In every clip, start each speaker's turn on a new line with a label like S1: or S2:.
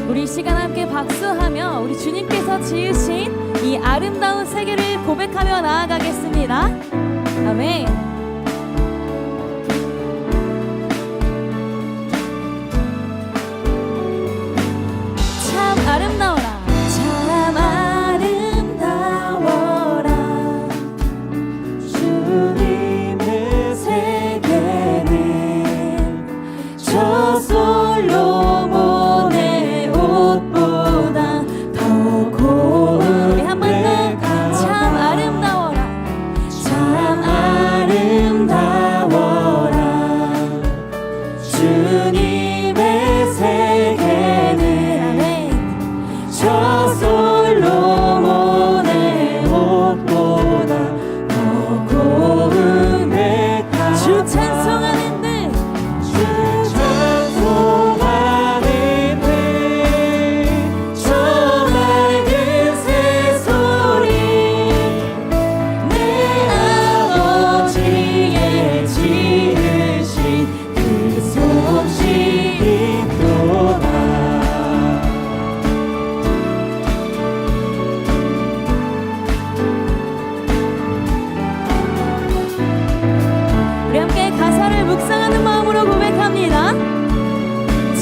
S1: 우리 이 시간 함께 박수하며 우리 주님께서 지으신 이 아름다운 세계를 고백하며 나아가겠습니다. 아멘. 참 아름다워라. 참 아름다워라. 주님의 세계는 저 솔로몬의 옷보다 더 고운. 우리 한 번 더. 참 아름다워라. 참 아름다워라. 주님의 세계는 저 솔로몬의 옷보다 더 고운 듯한. 주 찬송하는 듯. 주 찬송하는 듯. 저 맑은 새소리 내 아버지의 지으신 그 솜씨있도다. 우리 함께 가사를 묵상하는 마음으로 고백합니다.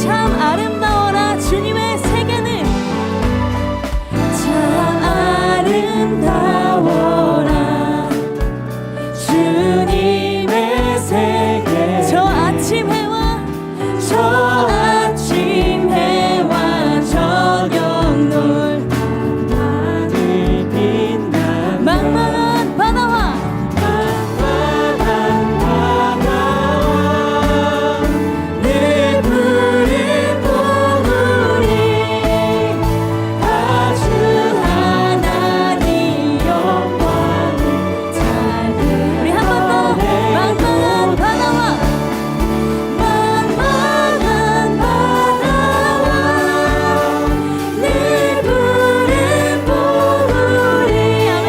S1: 참 아름다워라. 주님의 세계는 참 아름다워라. 주님의 세계. 저 아침 해와 저 아침 해와 저녁 놀 하늘 빛나는 망망한 바다와 내 푸른 보물이 아주 하나님 영광을 잘. 우리 한 번 더. 망망한 바다와 망망한 바다와 내 푸른 보물이 아멘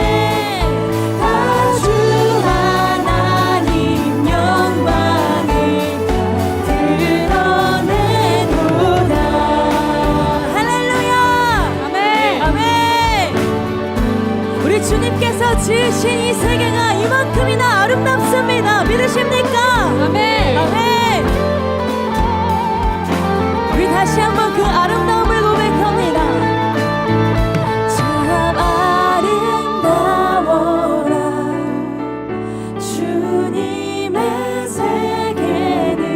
S1: 아주 하나님 영광을 드러내도다. 할렐루야. 아멘. 아멘. 우리 주님께서 지으신 이 세계가 이만큼이나 아름답습니다. 믿으십니까? 아멘. 아멘. 우리 다시 한번 그 아름다움을 고백합니다. 참 아름다워라. 주님의 세계는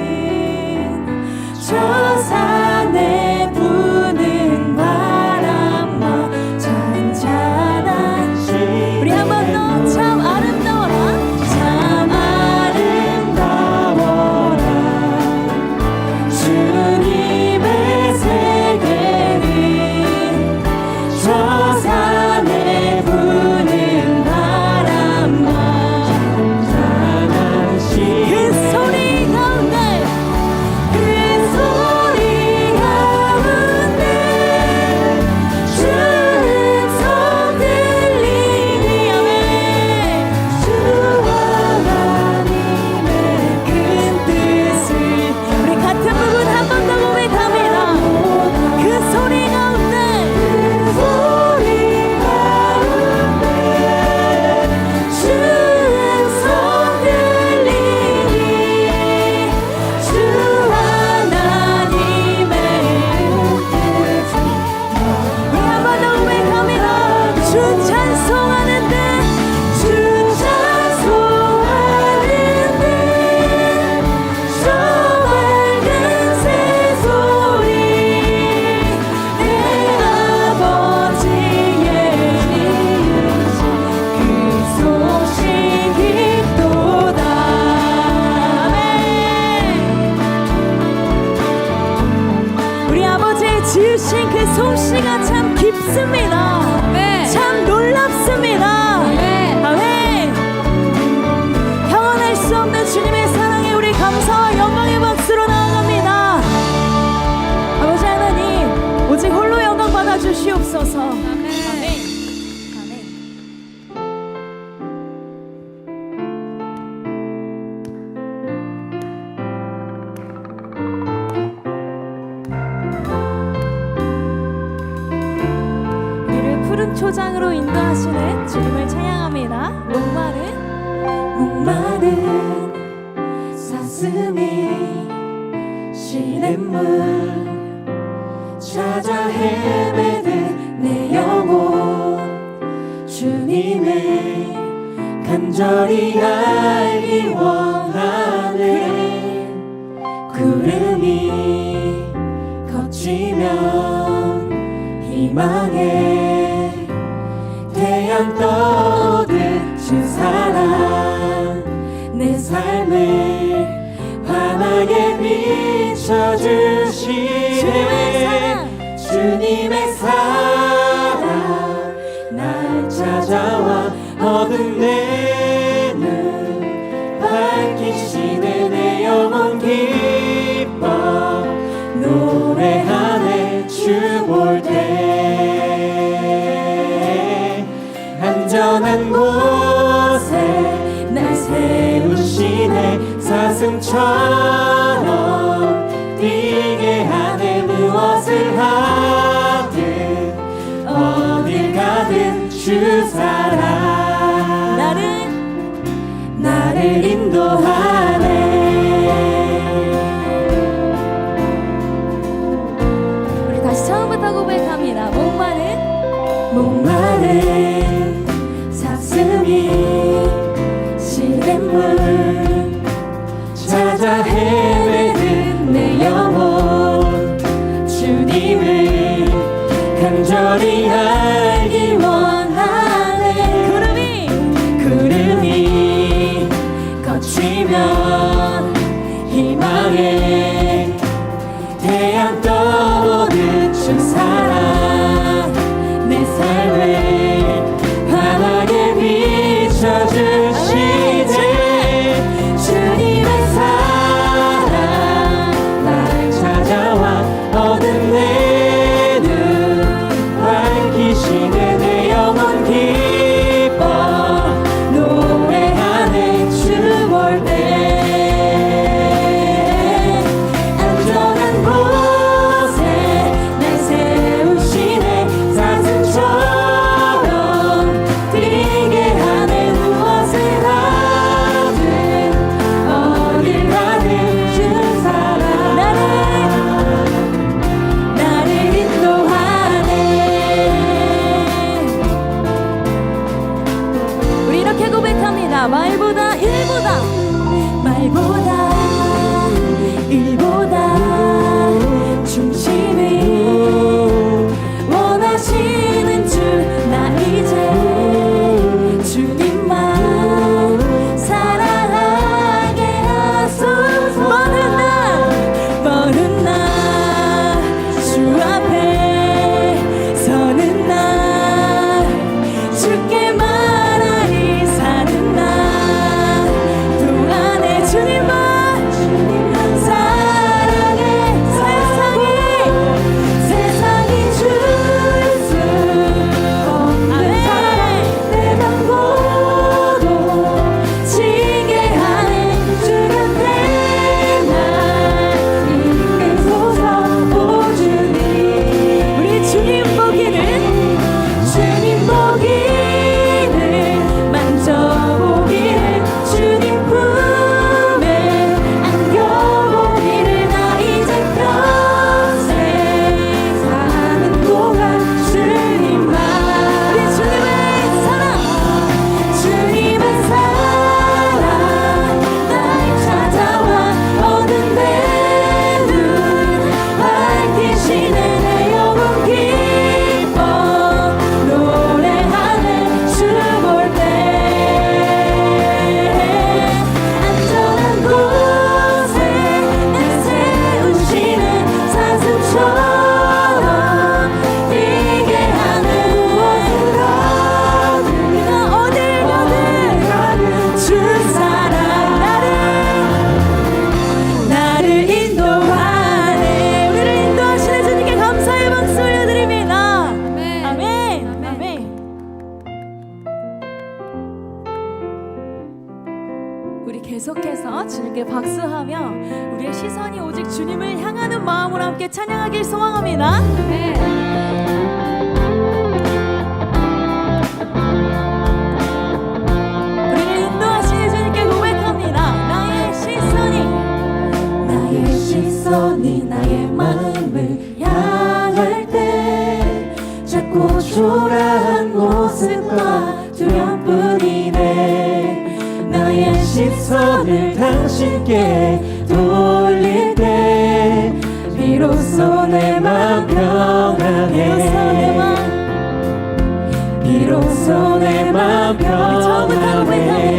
S1: 저 산에 부는 바람과 잔잔한 시. 우리 한 번 더. 참 아름다워라. 참 아름다워라. 주님의 세계는 저 산에 부는 바람과 잔잔한 시. 그 소리 가운데 그 소리 가운데 주 음성 들리니 아멘. 주와 하나님의 큰 뜻을. 우리 같은 부분 한 번 더 고백합니다. 그 소리 가운데 그 소리 가운데 주 음성 들리니 주 하나님의 뜻을. 우리 한 번 더 고백합니다. 주 찬송하는 듯. 주 찬송하는 듯. 저 맑은 새소리 내 아버지의 지으신 그 소식 깊도다. 아멘. 우리 아버지의 지으신 그 솜씨가 참 깊습니다. 참 놀랍습니다. 아멘. 형언할 수 없는 주님의 사랑에 우리 감사와 영광의 박수로 나아갑니다. 아버지 하나님, 오직 홀로 영광 받아주시옵소서. 아멘. 아멘. 푸른 초장으로 인도하시는 주님을 찬양합니다. 목마른 사슴이 시냇물 찾아 헤매는 내 영혼 주님을 간절히 알기 원하네. 구름이 걷히면 희망의 태양 떠오른 주 사랑 내 삶을 환하게 비춰주시네. 주님의 사랑 날 찾아와 어둠 내 눈 밝히시네. 내 영혼 기뻐 노래하네. 주 볼 때 안전한 곳에 날 세우시네. 사슴처럼 뛰게 하네. 무엇을 하든 어딜 가든 주 사랑 나를 인도하네. 우리 다시 처음부터 고백합니다. 목마른 사슴이 시냇물 찾아 헤매는 내 영혼 주님을 간절히 알기 원하네. 구름이 거치면 희망의 태양 떠오른 주 사랑 내 삶을 환하게 비춰주시네. 주님의 사랑 날 찾아와 어둠 내 눈 밝히시네. 내 영혼 기뻐 노래하네. 주 볼 때 안전한 곳에 날 세우시네. 사슴처럼 뛰게 하네. 무엇을 하든 어딜 가든 주 사랑 나를 인도하네. 우리 이렇게 고백합니다. 말보다 일보다 중심을 원하시는 주 나 이제 주님만 사랑하게 하소서. 먼 날 주 앞에 서는 날 주께 말하리 사는 날 동안에 주님만 사랑해. 세상이 줄 수 없는 사랑 내 맘고도 지게 하네. 주 곁에 날 이끌소서. 오 주님 우리 주님 보기를 만져보기를 주님 품에 안겨보기를 나 이제 평생 사는 동안 주님만 우리 주님의 사랑 날 찾아와 어둠 내 눈 밝히시네. 내 영혼 기뻐 노래하네. 주 볼 때 안전한 곳에 날 세우시네. 사슴처럼 뛰게 하네. 무엇을 하든 어딜 가든 주 사랑 나를 인도하네. 우리를 인도하시는 주님께 감사의 박수 올려드립니다. 아멘. 우리 계속해서 주님께 박수하며 우리의 시선이 오직 주님을 향하는 마음으로 함께 찬양하길 소망합니다. 시선이 나의 마음을 향할 때 작고 초라한 모습과 두려움뿐이네. 나의 시선을 당신께 돌릴 때 비로소 내 맘 평안해. 비로소 내 맘 평안해.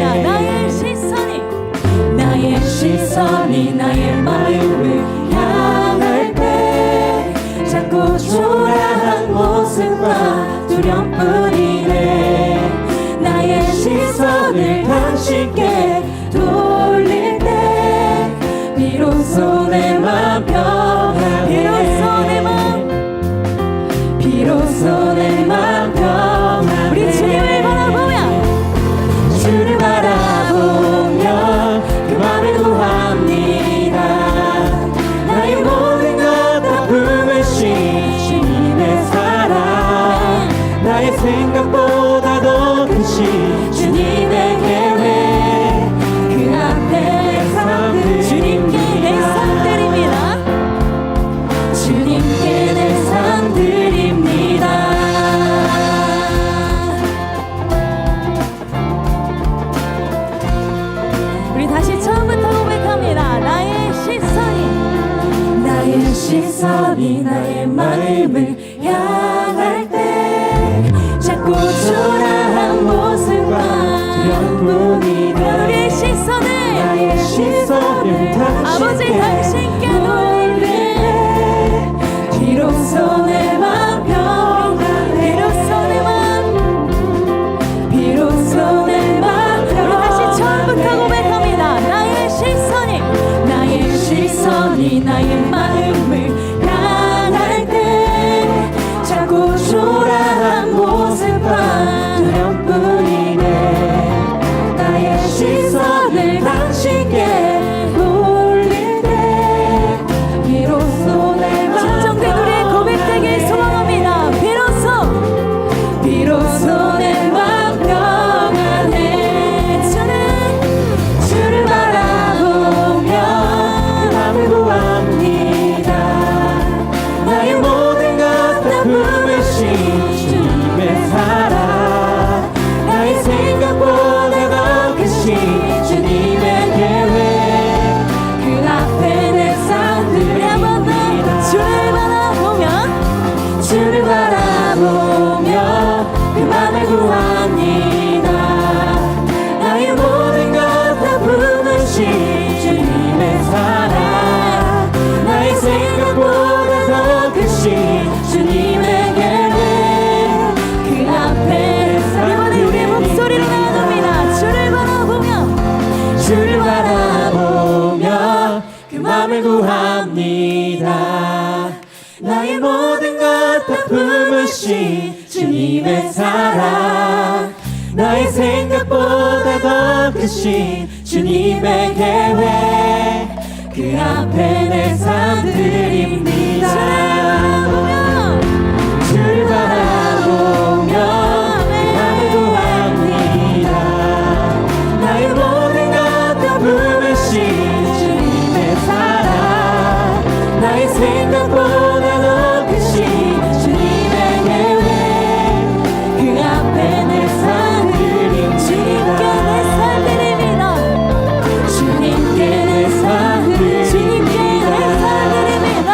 S1: 나의 시선이 나의 마음을 향할 때 작고 초라한 모습과 두려움뿐이네. 나의 시선을 당신께 돌릴 때 비로소 내 맘 평안해. 비로소 내 맘 평안해. 우리 주님을 바라보며 주를 바라보며 그 맘을 구합니다. 나의 모든 것 다 품으신 주님의 사랑, 나의 생각보다 더 크신 주님의 계획, 그 앞에 내 삶들 주님께 내 삶들입니다. 주님께 내 삶들입니다. 우리 다시 처음부터 고백합니다. 나의 시선이 나의 마음을 향할 때 작고 초라한 모습과 두려움뿐이네. 우리의 시선을 나의 시선을 아버지 당신께 돌릴 때 비로소 내 맘 평안해. 비로소 내 맘 우리 다시 처음부터 고백합니다. 나의 시선이 나의 마음을 향할 때 작고 초라한 모습과 두려움뿐이네. 나의 시선을 당신께 돌릴 때 비로소 내 맘 진정된 우리의 고백되길 소망합니다. 비로소 내 맘 평안해. 주를 바라보며 맘을 구합니다. 나의 모든 것 다 품으신 주님의 사랑, 나의 생각보다 더 크신 주님의 계획, 그 앞에 내 삶들입니다. 주를 바라보며 그 맘을 구합니다. 나의 모든 것 다 품으신 주님의 사랑, 나의 생각보다 더 크신 주님의 계획, 그 앞에 이번에 우리의 목소리를 나눕니다. 주를 바라보며 그 맘을 구합니다. 나의 모든 것 다 품으신 주님의 사랑, 나의 생각보다 더 크신 주님의 계획, 그 앞에 내 삶들입니다. 주를 바라보며 맘을 구합니다. 나의 모든 것 다 품으신 주님의 사랑, 나의 생각보다 더 크신 주님의 계획, 그 앞에 내 삶들입니다. 주님께 내 삶들입니다.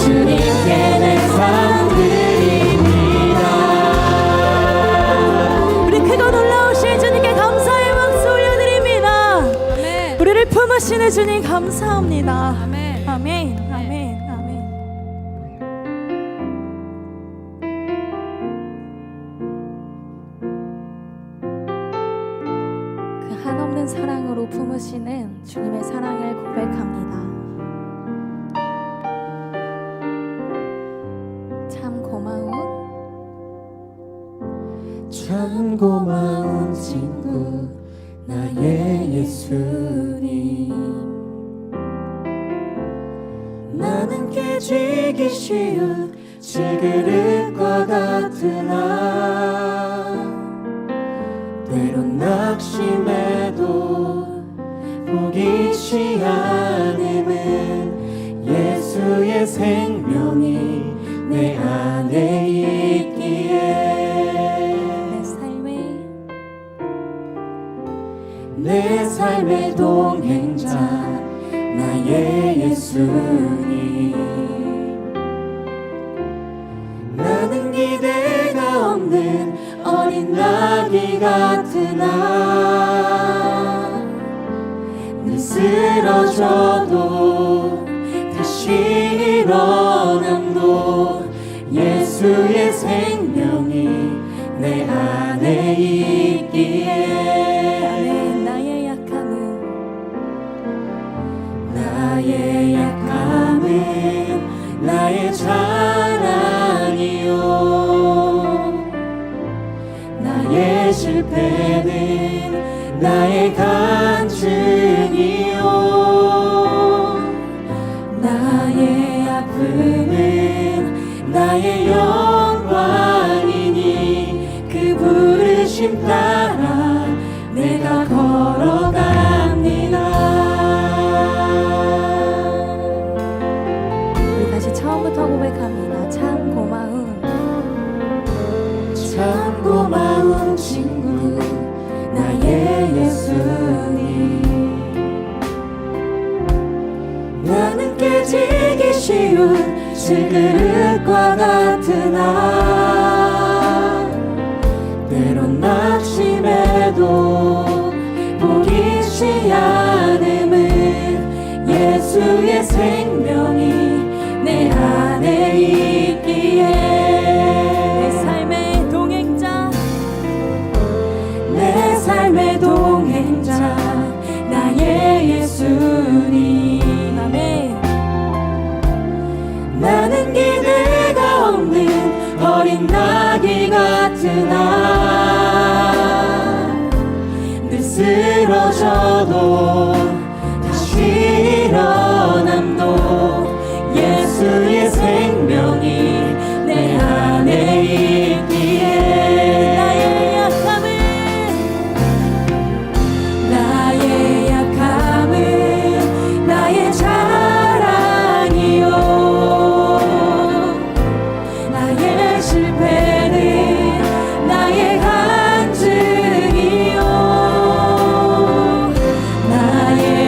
S1: 주님께 내 삶들입니다. 우리 크고 놀라우신 주님께 감사의 박수 올려드립니다.
S2: 아멘.
S1: 우리를 품으시는 주님 감사합니다.
S2: 아멘.
S1: 아멘. 아멘. 아멘. 그 한없는 사랑으로 품으시는 주님의 사랑을 고백합니다. 참 고마운 친구 나의 예수님. 나는 깨지기 쉬운 질그릇과 같으나 때론 낙심해도 포기치 않음은
S2: 예수의 생명이 내 안에 있기에 내 삶의 동행자 나의 예수님 나는 기대가 없는 어린 나귀 같으나 늘 쓰러져도 다시 일어남도 예수의 생명이 내 안에 있기에 나의 약함은 나의 자랑이요 나의 실패는 나의 간증이요 나의 아픔은 나의 영광이니 그 부르심 따라 내가 걸어갑니다.
S1: 처음부터 고백합니다. 참 고마운 친구 나의 예수님 나는 깨지기 쉬운 질그릇과 같으나 때론 낙심해도 포기치 않음은 예수의 생명이 내 안에 있기에 내 삶의 동행자 나의 예수님 아멘 나는 기대가 없는 어린 나귀 같으나 늘 쓰러져도 다시 일어남도 예수의 생명이 내 안에 있기에 나의 약함은 나의 자랑이요 나의 실패는 나의 간증이요 나의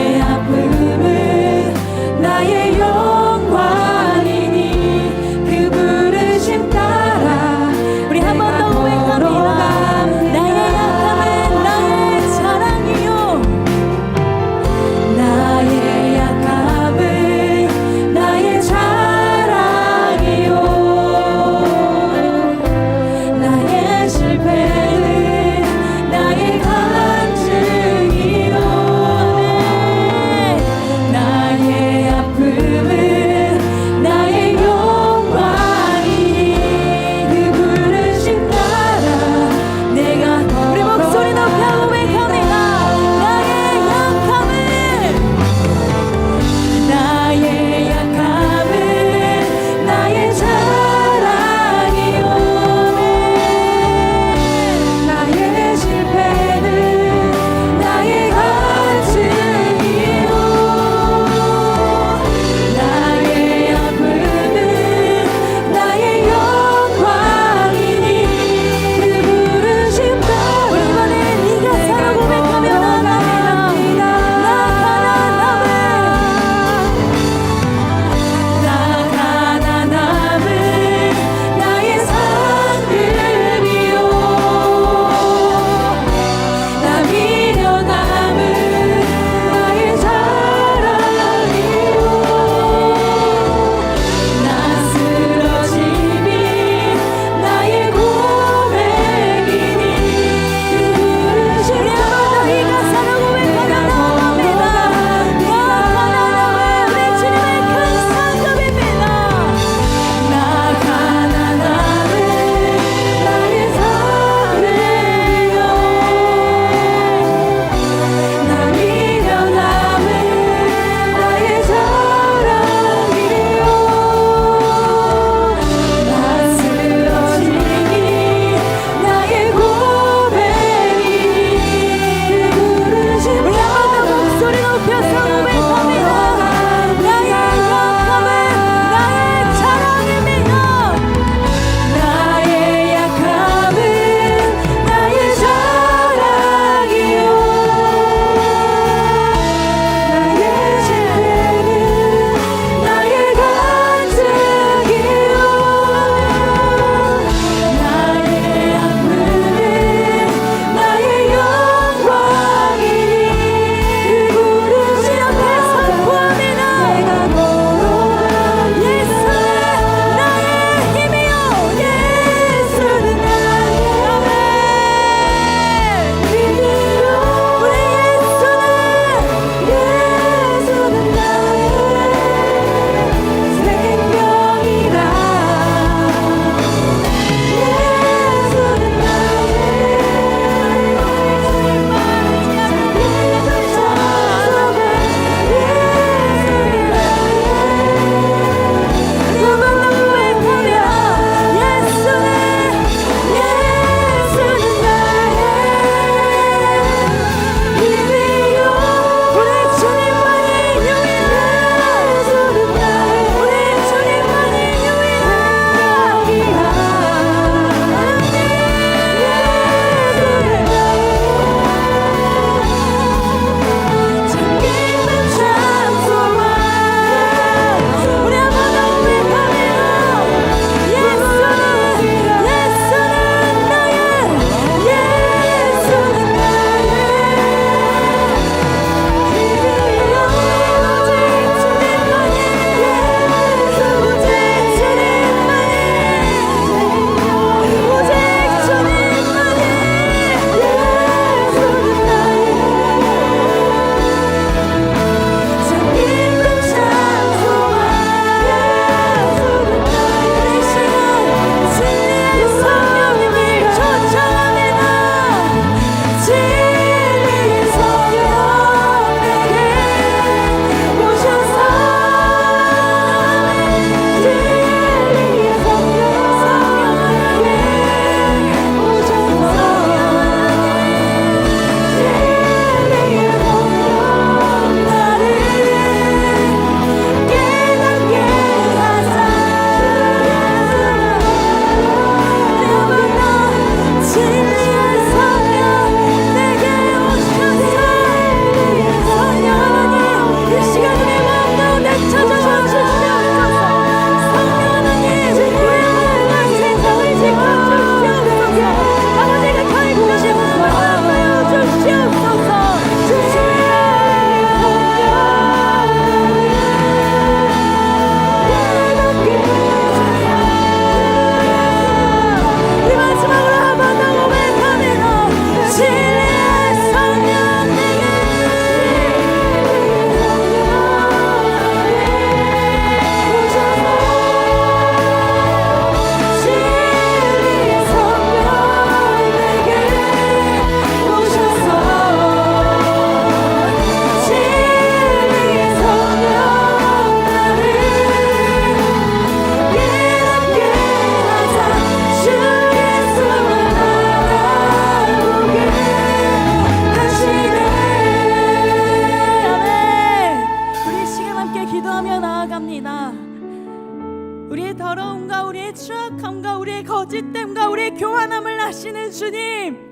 S1: 우리의 더러움과 우리의 추악함과 우리의 거짓됨과 우리의 교만함을 아시는 주님,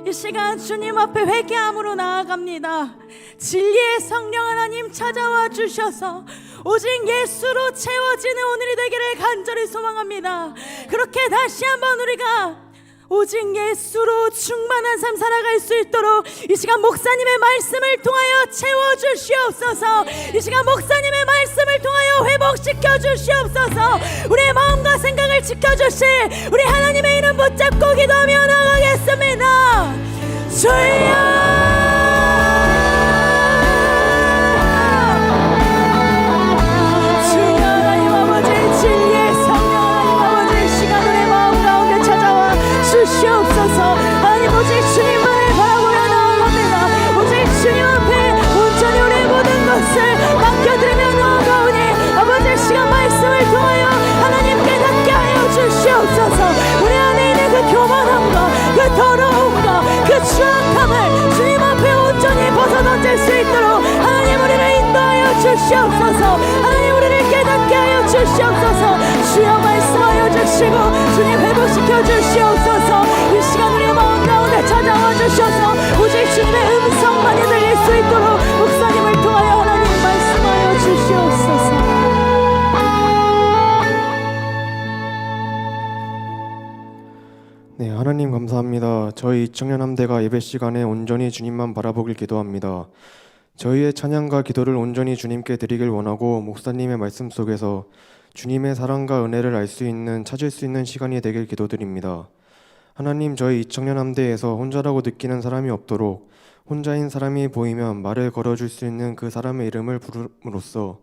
S1: 이 시간 주님 앞에 회개함으로 나아갑니다. 진리의 성령 하나님 찾아와 주셔서 오직 예수로 채워지는 오늘이 되기를 간절히 소망합니다. 그렇게 다시 한번 우리가 오직 예수로 충만한 삶 살아갈 수 있도록 이 시간 목사님의 말씀을 통하여 채워주시옵소서. 이 시간 목사님의 말씀을 통하여 회복시켜 주시옵소서. 우리의 마음과 생각을 지켜주실 우리 하나님의 이름 붙잡고 기도하며 나가겠습니다. 주여, 주시옵소서. 하나님, 오직 주님만을 바라보며 나아갑니다. 오직 주님 앞에 온전히 우리의 모든 것을 맡겨드리며 나아가오니 아버지 시간 말씀을 통하여 하나님 깨닫게 하여 주시옵소서. 우리 안에 있는 그 교만함과 그 더러움과 그 추악함을 주님 앞에 온전히 벗어던질 수 있도록 하나님 우리를 인도하여 주시옵소서. 하나님 우리를 깨닫게 하여 주시옵소서. 주여 말씀하여 주시고 주님 회복시켜 주시옵소서. 이 시간 우리의 마음 가운데 찾아와 주셔서 오직 주님의 음성만이 들릴 수 있도록 목사님을 통하여 하나님 말씀하여 주시옵소서.
S3: 네, 하나님 감사합니다. 저희 이청년 함대가 예배 시간에 온전히 주님만 바라보길 기도합니다. 저희의 찬양과 기도를 온전히 주님께 드리길 원하고 목사님의 말씀 속에서 주님의 사랑과 은혜를 알 수 있는, 찾을 수 있는 시간이 되길 기도드립니다. 하나님, 저희 이청년 함대에서 혼자라고 느끼는 사람이 없도록 혼자인 사람이 보이면 말을 걸어줄 수 있는 그 사람의 이름을 부름으로써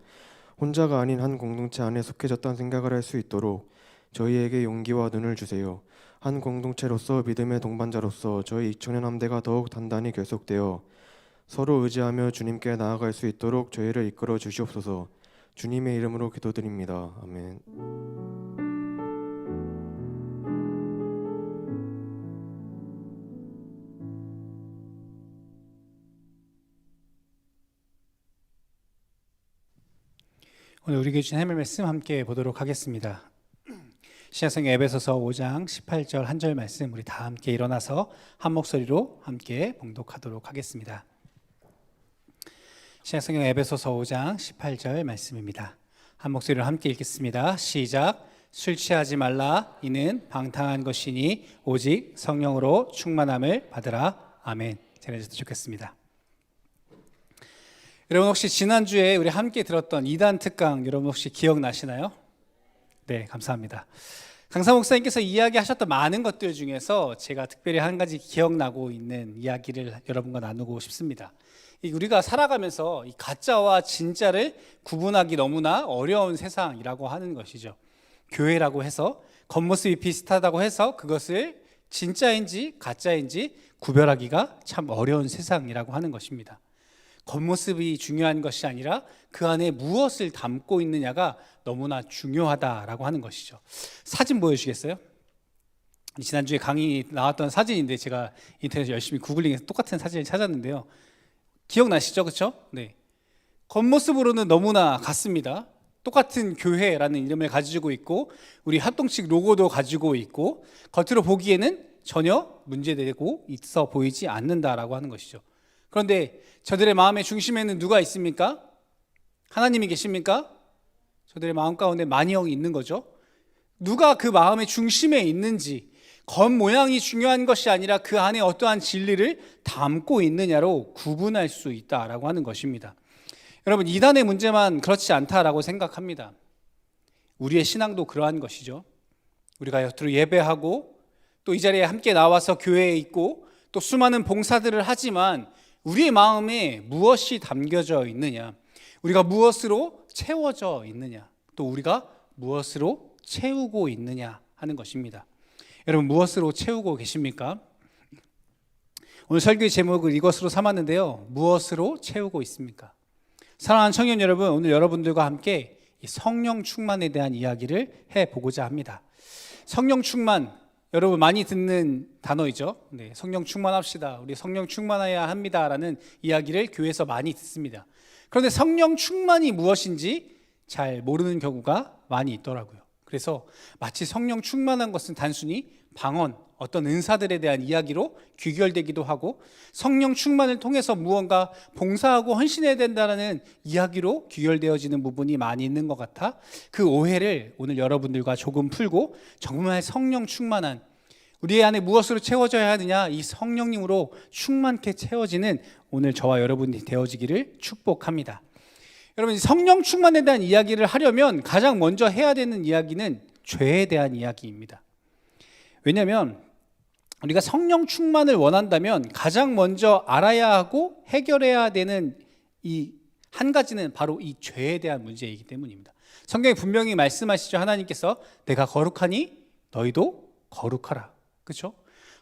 S3: 혼자가 아닌 한 공동체 안에 속해졌다는 생각을 할 수 있도록 저희에게 용기와 눈을 주세요. 한 공동체로서 믿음의 동반자로서 저희 이청년 함대가 더욱 단단히 결속되어 서로 의지하며 주님께 나아갈 수 있도록 저희를 이끌어 주시옵소서. 주님의 이름으로 기도드립니다. 아멘.
S4: 오늘 우리에게 주신 하나님의 말씀 함께 보도록 하겠습니다. 신약성경 에베소서 5장 18절 한 절 말씀 우리 다 함께 일어나서 한 목소리로 함께 봉독하도록 하겠습니다. 신약성경 에베소서 5장 18절 말씀입니다. 한 목소리로 함께 읽겠습니다. 시작. 술 취하지 말라. 이는 방탕한 것이니 오직 성령으로 충만함을 받으라. 아멘. 잘 해주셔도 좋겠습니다. 여러분 혹시 지난주에 우리 함께 들었던 2단 특강 여러분 혹시 기억나시나요? 네, 감사합니다. 강사 목사님께서 이야기하셨던 많은 것들 중에서 제가 특별히 한 가지 기억나고 있는 이야기를 여러분과 나누고 싶습니다. 우리가 살아가면서 이 가짜와 진짜를 구분하기 너무나 어려운 세상이라고 하는 것이죠. 교회라고 해서 겉모습이 비슷하다고 해서 그것을 진짜인지 가짜인지 구별하기가 참 어려운 세상이라고 하는 것입니다. 겉모습이 중요한 것이 아니라 그 안에 무엇을 담고 있느냐가 너무나 중요하다라고 하는 것이죠. 사진 보여주시겠어요? 지난주에 강의 나왔던 사진인데 제가 인터넷에 열심히 구글링해서 똑같은 사진을 찾았는데요. 기억나시죠? 그렇죠? 네. 겉모습으로는 너무나 같습니다. 똑같은 교회라는 이름을 가지고 있고 우리 합동측 로고도 가지고 있고 겉으로 보기에는 전혀 문제되고 있어 보이지 않는다라고 하는 것이죠. 그런데 저들의 마음의 중심에는 누가 있습니까? 하나님이 계십니까? 저들의 마음 가운데 만영이 있는 거죠. 누가 그 마음의 중심에 있는지 겉모양이 중요한 것이 아니라 그 안에 어떠한 진리를 담고 있느냐로 구분할 수 있다라고 하는 것입니다. 여러분, 이단의 문제만 그렇지 않다라고 생각합니다. 우리의 신앙도 그러한 것이죠. 우리가 곁으로 예배하고 또 이 자리에 함께 나와서 교회에 있고 또 수많은 봉사들을 하지만 우리의 마음에 무엇이 담겨져 있느냐, 우리가 무엇으로 채워져 있느냐, 또 우리가 무엇으로 채우고 있느냐 하는 것입니다. 여러분, 무엇으로 채우고 계십니까? 오늘 설교의 제목을 이것으로 삼았는데요. 무엇으로 채우고 있습니까? 사랑하는 청년 여러분, 오늘 여러분들과 함께 이 성령 충만에 대한 이야기를 해보고자 합니다. 성령 충만, 여러분 많이 듣는 단어이죠. 네, 성령 충만합시다. 우리 성령 충만해야 합니다라는 이야기를 교회에서 많이 듣습니다. 그런데 성령 충만이 무엇인지 잘 모르는 경우가 많이 있더라고요. 그래서 마치 성령 충만한 것은 단순히 방언, 어떤 은사들에 대한 이야기로 귀결되기도 하고 성령 충만을 통해서 무언가 봉사하고 헌신해야 된다는 이야기로 귀결되어지는 부분이 많이 있는 것 같아 그 오해를 오늘 여러분들과 조금 풀고 정말 성령 충만한 우리 안에 무엇으로 채워져야 하느냐 이 성령님으로 충만케 채워지는 오늘 저와 여러분이 되어지기를 축복합니다. 여러분 성령 충만에 대한 이야기를 하려면 가장 먼저 해야 되는 이야기는 죄에 대한 이야기입니다. 왜냐하면 우리가 성령 충만을 원한다면 가장 먼저 알아야 하고 해결해야 되는 이 한 가지는 바로 이 죄에 대한 문제이기 때문입니다. 성경에 분명히 말씀하시죠. 하나님께서 내가 거룩하니 너희도 거룩하라. 그렇죠?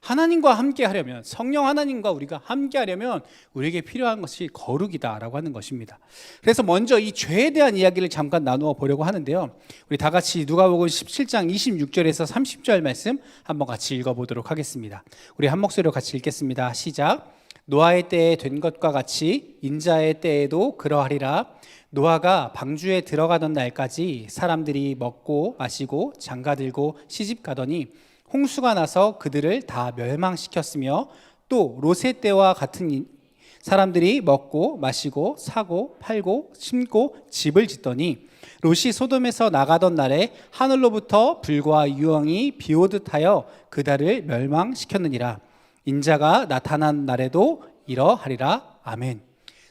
S4: 하나님과 함께 하려면 성령 하나님과 우리가 함께 하려면 우리에게 필요한 것이 거룩이다라고 하는 것입니다. 그래서 먼저 이 죄에 대한 이야기를 잠깐 나누어 보려고 하는데요. 우리 다 같이 누가복음 17장 26절에서 30절 말씀 한번 같이 읽어보도록 하겠습니다. 우리 한 목소리로 같이 읽겠습니다. 시작. 노아의 때에 된 것과 같이 인자의 때에도 그러하리라. 노아가 방주에 들어가던 날까지 사람들이 먹고 마시고 장가들고 시집가더니 홍수가 나서 그들을 다 멸망시켰으며 또 롯의 때와 같은 사람들이 먹고 마시고 사고 팔고 심고 집을 짓더니 롯이 소돔에서 나가던 날에 하늘로부터 불과 유황이 비오듯 하여 그들을 멸망시켰느니라. 인자가 나타난 날에도 이러하리라. 아멘.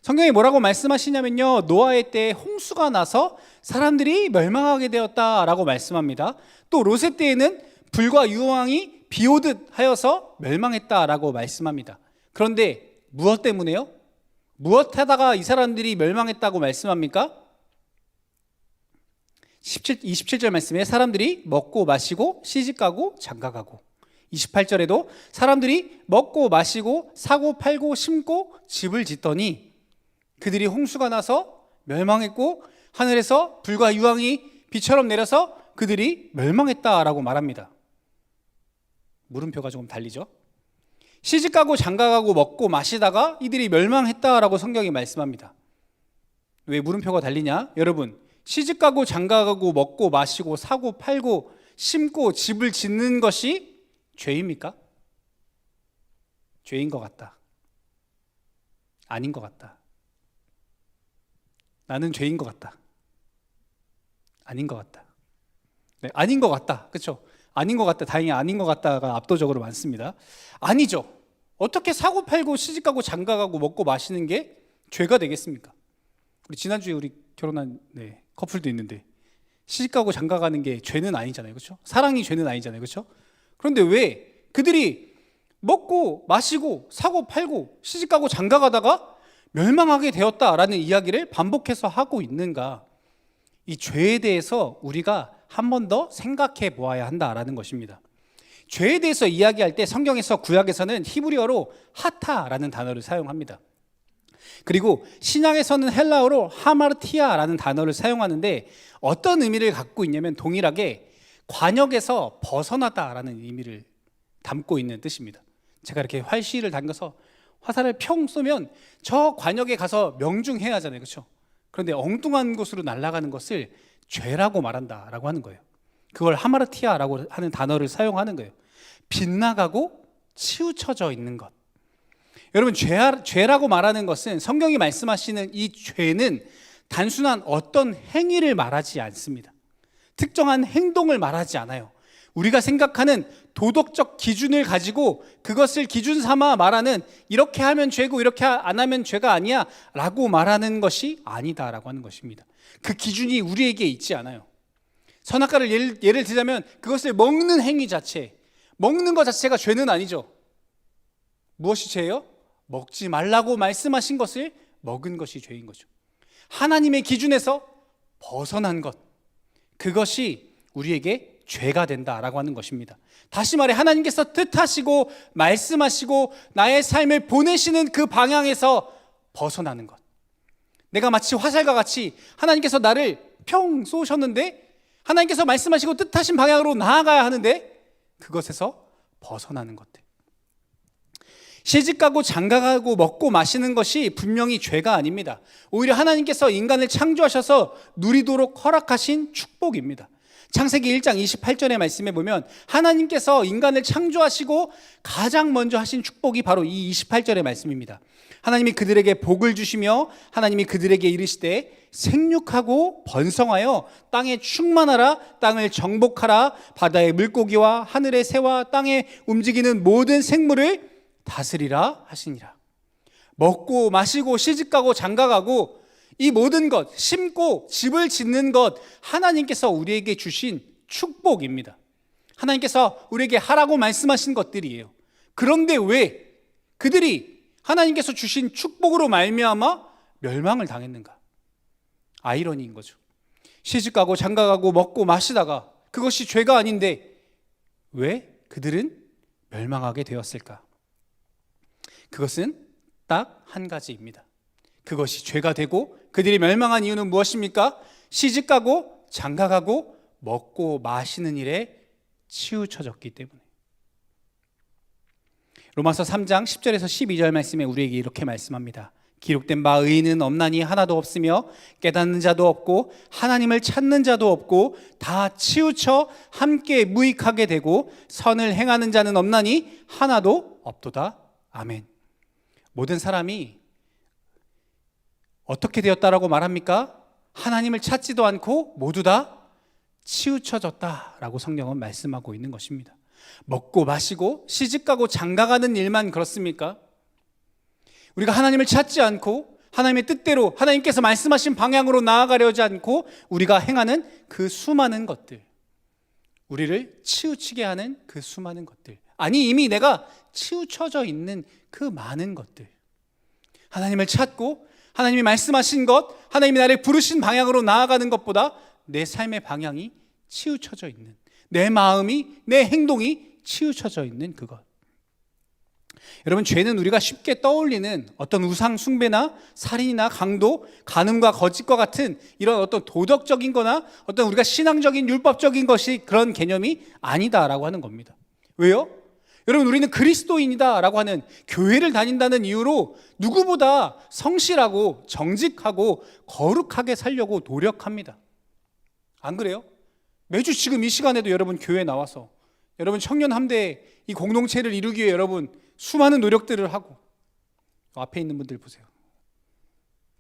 S4: 성경이 뭐라고 말씀하시냐면요, 노아의 때에 홍수가 나서 사람들이 멸망하게 되었다라고 말씀합니다. 또 롯의 때에는 불과 유황이 비오듯 하여서 멸망했다라고 말씀합니다. 그런데 무엇 때문에요? 무엇 하다가 이 사람들이 멸망했다고 말씀합니까? 27절 말씀에 사람들이 먹고 마시고 시집가고 장가가고, 28절에도 사람들이 먹고 마시고 사고 팔고 심고 집을 짓더니 그들이 홍수가 나서 멸망했고 하늘에서 불과 유황이 비처럼 내려서 그들이 멸망했다라고 말합니다. 물음표가 조금 달리죠. 시집가고 장가가고 먹고 마시다가 이들이 멸망했다라고 성경이 말씀합니다. 왜 물음표가 달리냐? 여러분, 시집가고 장가가고 먹고 마시고 사고 팔고 심고 집을 짓는 것이 죄입니까? 죄인 것 같다. 아닌 것 같다. 나는 죄인 것 같다. 아닌 것 같다. 네, 아닌 것 같다. 그렇죠? 아닌 것 같다. 다행히 아닌 것 같다가 압도적으로 많습니다. 아니죠. 어떻게 사고 팔고 시집가고 장가가고 먹고 마시는 게 죄가 되겠습니까? 우리 지난주에 우리 결혼한 커플도 있는데 시집가고 장가가는 게 죄는 아니잖아요. 그렇죠? 사랑이 죄는 아니잖아요. 그렇죠? 그런데 왜 그들이 먹고 마시고 사고 팔고 시집가고 장가가다가 멸망하게 되었다라는 이야기를 반복해서 하고 있는가? 이 죄에 대해서 우리가 한 번 더 생각해 보아야 한다라는 것입니다. 죄에 대해서 이야기할 때 성경에서 구약에서는 히브리어로 하타라는 단어를 사용합니다. 그리고 신약에서는 헬라어로 하마르티아라는 단어를 사용하는데 어떤 의미를 갖고 있냐면 동일하게 관역에서 벗어나다라는 의미를 담고 있는 뜻입니다. 제가 이렇게 활시를 당겨서 화살을 평 쏘면 저 관역에 가서 명중해야 하잖아요. 그렇죠? 그런데 엉뚱한 곳으로 날아가는 것을 죄라고 말한다라고 하는 거예요. 그걸 하마르티아라고 하는 단어를 사용하는 거예요. 빗나가고 치우쳐져 있는 것. 여러분, 죄라고 말하는 것은 성경이 말씀하시는 이 죄는 단순한 어떤 행위를 말하지 않습니다. 특정한 행동을 말하지 않아요. 우리가 생각하는 도덕적 기준을 가지고 그것을 기준 삼아 말하는 이렇게 하면 죄고 이렇게 안 하면 죄가 아니야 라고 말하는 것이 아니다라고 하는 것입니다. 그 기준이 우리에게 있지 않아요. 선악과를 예를 들자면 그것을 먹는 행위 자체, 먹는 것 자체가 죄는 아니죠. 무엇이 죄예요? 먹지 말라고 말씀하신 것을 먹은 것이 죄인 거죠. 하나님의 기준에서 벗어난 것, 그것이 우리에게 죄가 된다라고 하는 것입니다. 다시 말해 하나님께서 뜻하시고 말씀하시고 나의 삶을 보내시는 그 방향에서 벗어나는 것. 내가 마치 화살과 같이 하나님께서 나를 평 쏘셨는데 하나님께서 말씀하시고 뜻하신 방향으로 나아가야 하는데 그것에서 벗어나는 것들. 시집가고 장가가고 먹고 마시는 것이 분명히 죄가 아닙니다. 오히려 하나님께서 인간을 창조하셔서 누리도록 허락하신 축복입니다. 창세기 1장 28절의 말씀에 보면 하나님께서 인간을 창조하시고 가장 먼저 하신 축복이 바로 이 28절의 말씀입니다. 하나님이 그들에게 복을 주시며 하나님이 그들에게 이르시되 생육하고 번성하여 땅에 충만하라, 땅을 정복하라, 바다의 물고기와 하늘의 새와 땅에 움직이는 모든 생물을 다스리라 하시니라. 먹고 마시고 시집가고 장가가고 이 모든 것, 심고 집을 짓는 것, 하나님께서 우리에게 주신 축복입니다. 하나님께서 우리에게 하라고 말씀하신 것들이에요. 그런데 왜 그들이 하나님께서 주신 축복으로 말미암아 멸망을 당했는가? 아이러니인 거죠. 시집가고 장가가고 먹고 마시다가 그것이 죄가 아닌데 왜 그들은 멸망하게 되었을까? 그것은 딱 한 가지입니다. 그것이 죄가 되고 그들이 멸망한 이유는 무엇입니까? 시집가고 장가가고 먹고 마시는 일에 치우쳐졌기 때문에. 로마서 3장 10절에서 12절 말씀에 우리에게 이렇게 말씀합니다. 기록된 바 의인은 없나니 하나도 없으며 깨닫는 자도 없고 하나님을 찾는 자도 없고 다 치우쳐 함께 무익하게 되고 선을 행하는 자는 없나니 하나도 없도다. 아멘. 모든 사람이 어떻게 되었다라고 말합니까? 하나님을 찾지도 않고 모두 다 치우쳐졌다라고 성경은 말씀하고 있는 것입니다. 먹고 마시고 시집가고 장가가는 일만 그렇습니까? 우리가 하나님을 찾지 않고 하나님의 뜻대로 하나님께서 말씀하신 방향으로 나아가려지 않고 우리가 행하는 그 수많은 것들, 우리를 치우치게 하는 그 수많은 것들, 아니 이미 내가 치우쳐져 있는 그 많은 것들, 하나님을 찾고 하나님이 말씀하신 것, 하나님이 나를 부르신 방향으로 나아가는 것보다 내 삶의 방향이 치우쳐져 있는, 내 마음이, 내 행동이 치우쳐져 있는 그것. 여러분, 죄는 우리가 쉽게 떠올리는 어떤 우상 숭배나 살인이나 강도, 간음과 거짓과 같은 이런 어떤 도덕적인 거나 어떤 우리가 신앙적인 율법적인 것이 그런 개념이 아니다라고 하는 겁니다. 왜요? 여러분, 우리는 그리스도인이다라고 하는 교회를 다닌다는 이유로 누구보다 성실하고 정직하고 거룩하게 살려고 노력합니다. 안 그래요? 매주 지금 이 시간에도 여러분 교회에 나와서 여러분 청년 함대 이 공동체를 이루기 위해 여러분 수많은 노력들을 하고, 앞에 있는 분들 보세요.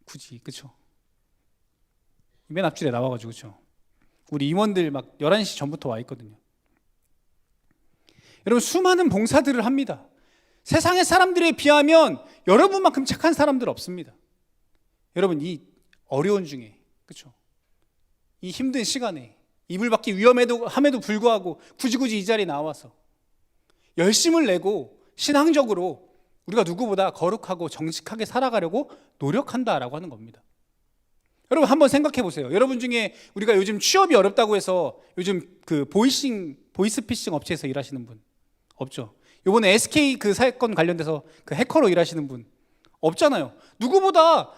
S4: 굳이, 그렇죠? 맨 앞줄에 나와가지고, 그렇죠? 우리 임원들 막 11시 전부터 와 있거든요. 여러분, 수많은 봉사들을 합니다. 세상의 사람들에 비하면 여러분만큼 착한 사람들 없습니다. 여러분, 이 어려운 중에, 그렇죠? 이 힘든 시간에 이불 밖이 위험함에도 불구하고 굳이 이 자리에 나와서 열심을 내고 신앙적으로 우리가 누구보다 거룩하고 정직하게 살아가려고 노력한다라고 하는 겁니다. 여러분, 한번 생각해 보세요. 여러분 중에 우리가 요즘 취업이 어렵다고 해서 요즘 그 보이스피싱 업체에서 일하시는 분 없죠? 이번에 SK 그 사건 관련돼서 그 해커로 일하시는 분 없잖아요. 누구보다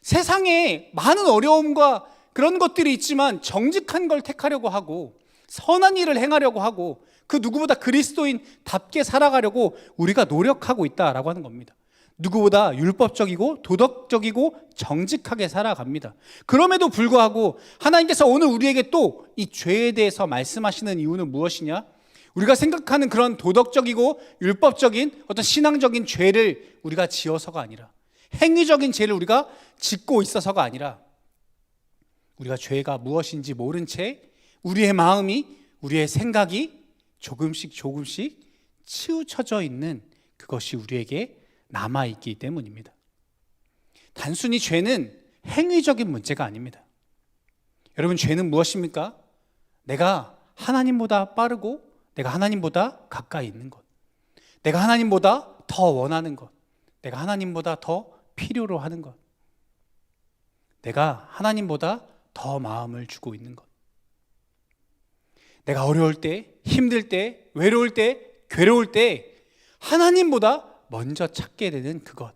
S4: 세상에 많은 어려움과 그런 것들이 있지만 정직한 걸 택하려고 하고 선한 일을 행하려고 하고 그 누구보다 그리스도인답게 살아가려고 우리가 노력하고 있다라고 하는 겁니다. 누구보다 율법적이고 도덕적이고 정직하게 살아갑니다. 그럼에도 불구하고 하나님께서 오늘 우리에게 또 이 죄에 대해서 말씀하시는 이유는 무엇이냐? 우리가 생각하는 그런 도덕적이고 율법적인 어떤 신앙적인 죄를 우리가 지어서가 아니라, 행위적인 죄를 우리가 짓고 있어서가 아니라, 우리가 죄가 무엇인지 모른 채 우리의 마음이, 우리의 생각이 조금씩 치우쳐져 있는 그것이 우리에게 남아있기 때문입니다. 단순히 죄는 행위적인 문제가 아닙니다. 여러분, 죄는 무엇입니까? 내가 하나님보다 빠르고 내가 하나님보다 가까이 있는 것, 내가 하나님보다 더 원하는 것, 내가 하나님보다 더 필요로 하는 것, 내가 하나님보다 더 마음을 주고 있는 것, 내가 어려울 때, 힘들 때, 외로울 때, 괴로울 때 하나님보다 먼저 찾게 되는 그것,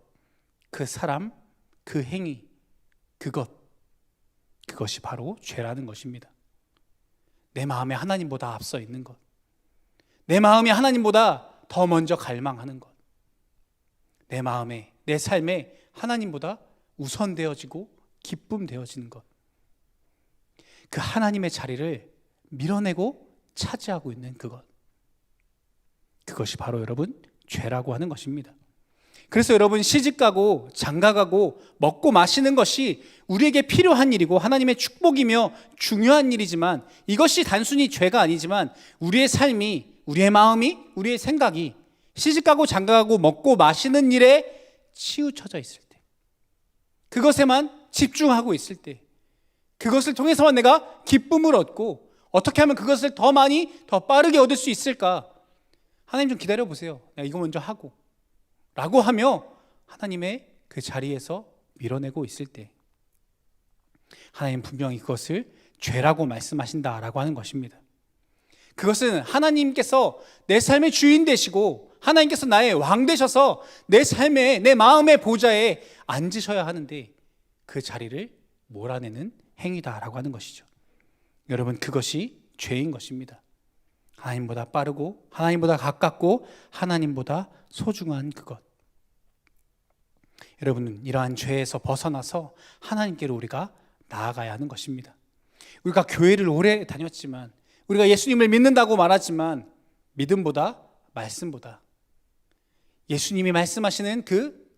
S4: 그 사람, 그 행위, 그것이 바로 죄라는 것입니다. 내 마음에 하나님보다 앞서 있는 것, 내 마음이 하나님보다 더 먼저 갈망하는 것, 내 마음에, 내 삶에 하나님보다 우선되어지고 기쁨되어지는 것, 그 하나님의 자리를 밀어내고 차지하고 있는 그것이 바로 여러분 죄라고 하는 것입니다. 그래서 여러분 시집가고 장가가고 먹고 마시는 것이 우리에게 필요한 일이고 하나님의 축복이며 중요한 일이지만 이것이 단순히 죄가 아니지만 우리의 삶이, 우리의 마음이, 우리의 생각이 시집가고 장가가고 먹고 마시는 일에 치우쳐져 있을 때, 그것에만 집중하고 있을 때, 그것을 통해서만 내가 기쁨을 얻고 어떻게 하면 그것을 더 많이 더 빠르게 얻을 수 있을까? 하나님 좀 기다려 보세요. 내가 이거 먼저 하고 라고 하며 하나님의 그 자리에서 밀어내고 있을 때 하나님 분명히 그것을 죄라고 말씀하신다라고 하는 것입니다. 그것은 하나님께서 내 삶의 주인 되시고 하나님께서 나의 왕 되셔서 내 삶의, 내 마음의 보좌에 앉으셔야 하는데 그 자리를 몰아내는 행위다라고 하는 것이죠. 여러분, 그것이 죄인 것입니다. 하나님보다 빠르고 하나님보다 가깝고 하나님보다 소중한 그것. 여러분은 이러한 죄에서 벗어나서 하나님께로 우리가 나아가야 하는 것입니다. 우리가 교회를 오래 다녔지만, 우리가 예수님을 믿는다고 말하지만 믿음보다 말씀보다, 예수님이 말씀하시는 그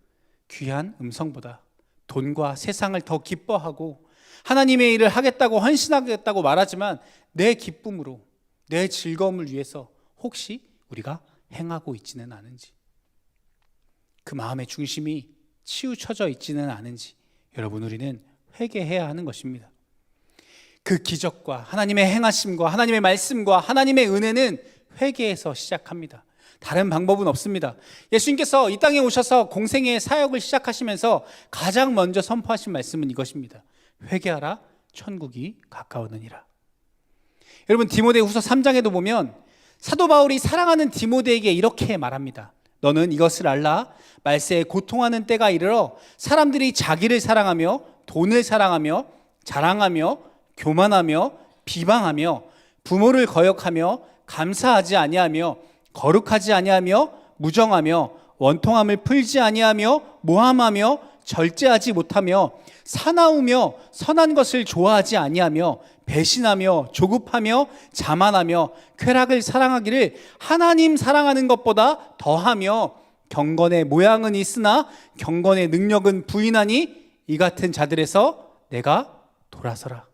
S4: 귀한 음성보다 돈과 세상을 더 기뻐하고 하나님의 일을 하겠다고 헌신하겠다고 말하지만 내 기쁨으로, 내 즐거움을 위해서 혹시 우리가 행하고 있지는 않은지, 그 마음의 중심이 치우쳐져 있지는 않은지 여러분, 우리는 회개해야 하는 것입니다. 그 기적과 하나님의 행하심과 하나님의 말씀과 하나님의 은혜는 회개에서 시작합니다. 다른 방법은 없습니다. 예수님께서 이 땅에 오셔서 공생의 사역을 시작하시면서 가장 먼저 선포하신 말씀은 이것입니다. 회개하라, 천국이 가까웠느니라. 여러분, 디모데후서 3장에도 보면 사도 바울이 사랑하는 디모데에게 이렇게 말합니다. 너는 이것을 알라. 말세에 고통하는 때가 이르러 사람들이 자기를 사랑하며 돈을 사랑하며 자랑하며 교만하며 비방하며 부모를 거역하며 감사하지 아니하며 거룩하지 아니하며 무정하며 원통함을 풀지 아니하며 모함하며 절제하지 못하며 사나우며 선한 것을 좋아하지 아니하며 배신하며 조급하며 자만하며 쾌락을 사랑하기를 하나님 사랑하는 것보다 더하며 경건의 모양은 있으나 경건의 능력은 부인하니 이 같은 자들에서 내가 돌아서라.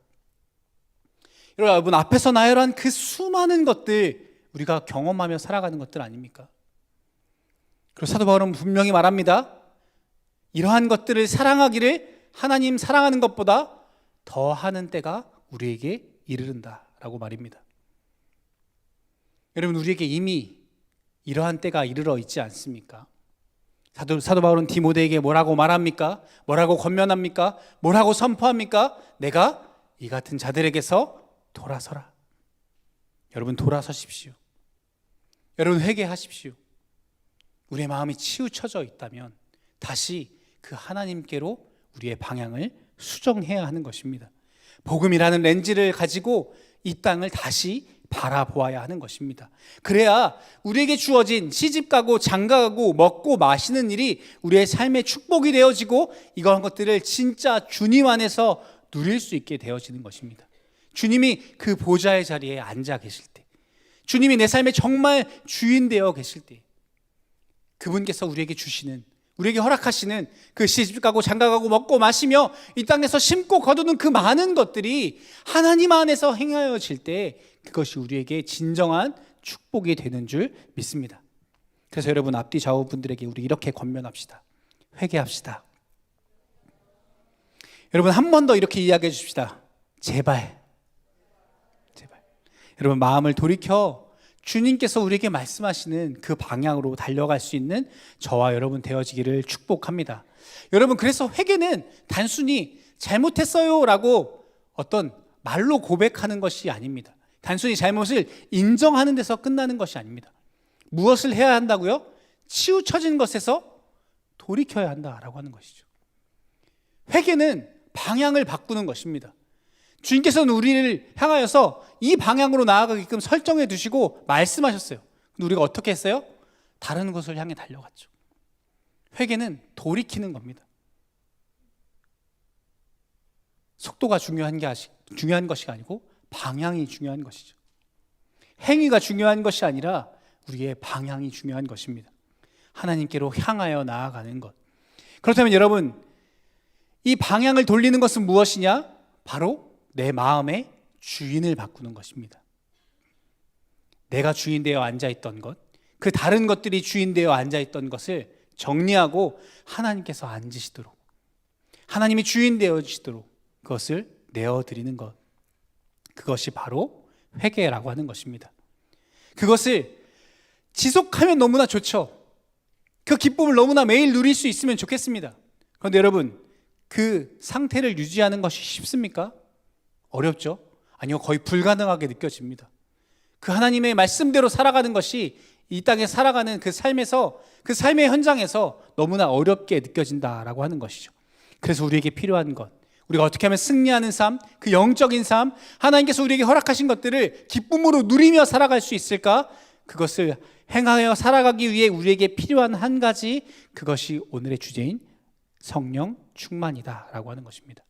S4: 여러분, 앞에서 나열한 그 수많은 것들 우리가 경험하며 살아가는 것들 아닙니까? 그리고 사도 바울은 분명히 말합니다. 이러한 것들을 사랑하기를 하나님 사랑하는 것보다 더 하는 때가 우리에게 이르른다라고 말입니다. 여러분, 우리에게 이미 이러한 때가 이르러 있지 않습니까? 사도 바울은 디모데에게 뭐라고 말합니까? 뭐라고 권면합니까? 뭐라고 선포합니까? 내가 이 같은 자들에게서 돌아서라. 여러분, 돌아서십시오. 여러분, 회개하십시오. 우리의 마음이 치우쳐져 있다면 다시 그 하나님께로 우리의 방향을 수정해야 하는 것입니다. 복음이라는 렌즈를 가지고 이 땅을 다시 바라보아야 하는 것입니다. 그래야 우리에게 주어진 시집가고 장가가고 먹고 마시는 일이 우리의 삶의 축복이 되어지고 이러한 것들을 진짜 주님 안에서 누릴 수 있게 되어지는 것입니다. 주님이 그 보좌의 자리에 앉아 계실 때, 주님이 내 삶의 정말 주인 되어 계실 때, 그분께서 우리에게 주시는, 우리에게 허락하시는 그 시집가고 장가가고 먹고 마시며 이 땅에서 심고 거두는 그 많은 것들이 하나님 안에서 행하여질 때 그것이 우리에게 진정한 축복이 되는 줄 믿습니다. 그래서 여러분, 앞뒤 좌우 분들에게 우리 이렇게 권면합시다. 회개합시다. 여러분, 한 번 더 이렇게 이야기해 주십시다. 제발. 여러분, 마음을 돌이켜 주님께서 우리에게 말씀하시는 그 방향으로 달려갈 수 있는 저와 여러분 되어지기를 축복합니다. 여러분, 그래서 회개는 단순히 잘못했어요 라고 어떤 말로 고백하는 것이 아닙니다. 단순히 잘못을 인정하는 데서 끝나는 것이 아닙니다. 무엇을 해야 한다고요? 치우쳐진 것에서 돌이켜야 한다라고 하는 것이죠. 회개는 방향을 바꾸는 것입니다. 주님께서는 우리를 향하여서 이 방향으로 나아가게끔 설정해 두시고 말씀하셨어요. 근데 우리가 어떻게 했어요? 다른 곳을 향해 달려갔죠. 회개는 돌이키는 겁니다. 속도가 중요한 것이 아니고 방향이 중요한 것이죠. 행위가 중요한 것이 아니라 우리의 방향이 중요한 것입니다. 하나님께로 향하여 나아가는 것. 그렇다면 여러분, 이 방향을 돌리는 것은 무엇이냐? 바로 내 마음의 주인을 바꾸는 것입니다. 내가 주인 되어 앉아있던 것, 그 다른 것들이 주인 되어 앉아있던 것을 정리하고 하나님께서 앉으시도록, 하나님이 주인 되어주시도록 그것을 내어드리는 것, 그것이 바로 회개라고 하는 것입니다. 그것을 지속하면 너무나 좋죠. 그 기쁨을 너무나 매일 누릴 수 있으면 좋겠습니다. 그런데 여러분, 그 상태를 유지하는 것이 쉽습니까? 어렵죠? 아니요, 거의 불가능하게 느껴집니다. 그 하나님의 말씀대로 살아가는 것이 이 땅에 살아가는 그 삶에서, 그 삶의 현장에서 너무나 어렵게 느껴진다라고 하는 것이죠. 그래서 우리에게 필요한 것, 우리가 어떻게 하면 승리하는 삶, 그 영적인 삶, 하나님께서 우리에게 허락하신 것들을 기쁨으로 누리며 살아갈 수 있을까? 그것을 행하여 살아가기 위해 우리에게 필요한 한 가지, 그것이 오늘의 주제인 성령 충만이다라고 하는 것입니다.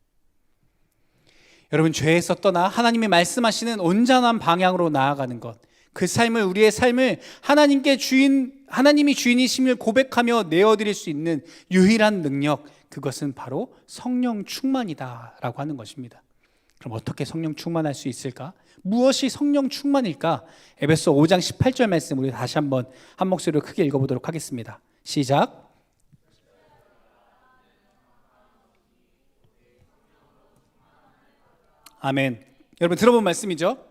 S4: 여러분, 죄에서 떠나 하나님이 말씀하시는 온전한 방향으로 나아가는 것, 그 삶을, 우리의 삶을 하나님이 주인이심을 고백하며 내어드릴 수 있는 유일한 능력, 그것은 바로 성령 충만이다라고 하는 것입니다. 그럼 어떻게 성령 충만할 수 있을까? 무엇이 성령 충만일까? 에베소 5장 18절 말씀 우리 다시 한번 한 목소리로 크게 읽어보도록 하겠습니다. 시작. 아멘. 여러분, 들어본 말씀이죠?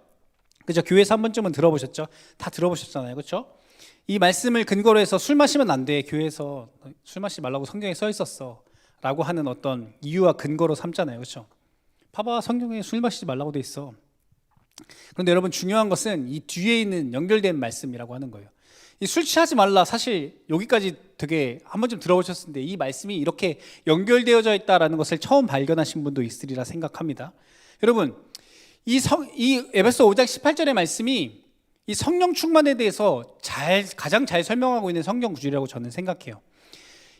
S4: 그죠? 교회에서 한 번쯤은 들어보셨죠? 다 들어보셨잖아요, 그렇죠? 이 말씀을 근거로 해서 술 마시면 안 돼, 교회에서 술 마시지 말라고 성경에 써 있었어 라고 하는 어떤 이유와 근거로 삼잖아요, 그렇죠? 봐봐, 성경에 술 마시지 말라고 돼 있어. 그런데 여러분, 중요한 것은 이 뒤에 있는 연결된 말씀이라고 하는 거예요. 이 술 취하지 말라, 사실 여기까지 되게 한 번쯤 들어보셨을 텐데 이 말씀이 이렇게 연결되어져 있다라는 것을 처음 발견하신 분도 있으리라 생각합니다. 여러분, 이 에베소 5장 18절의 말씀이 이 성령 충만에 대해서 가장 잘 설명하고 있는 성경 구절이라고 저는 생각해요.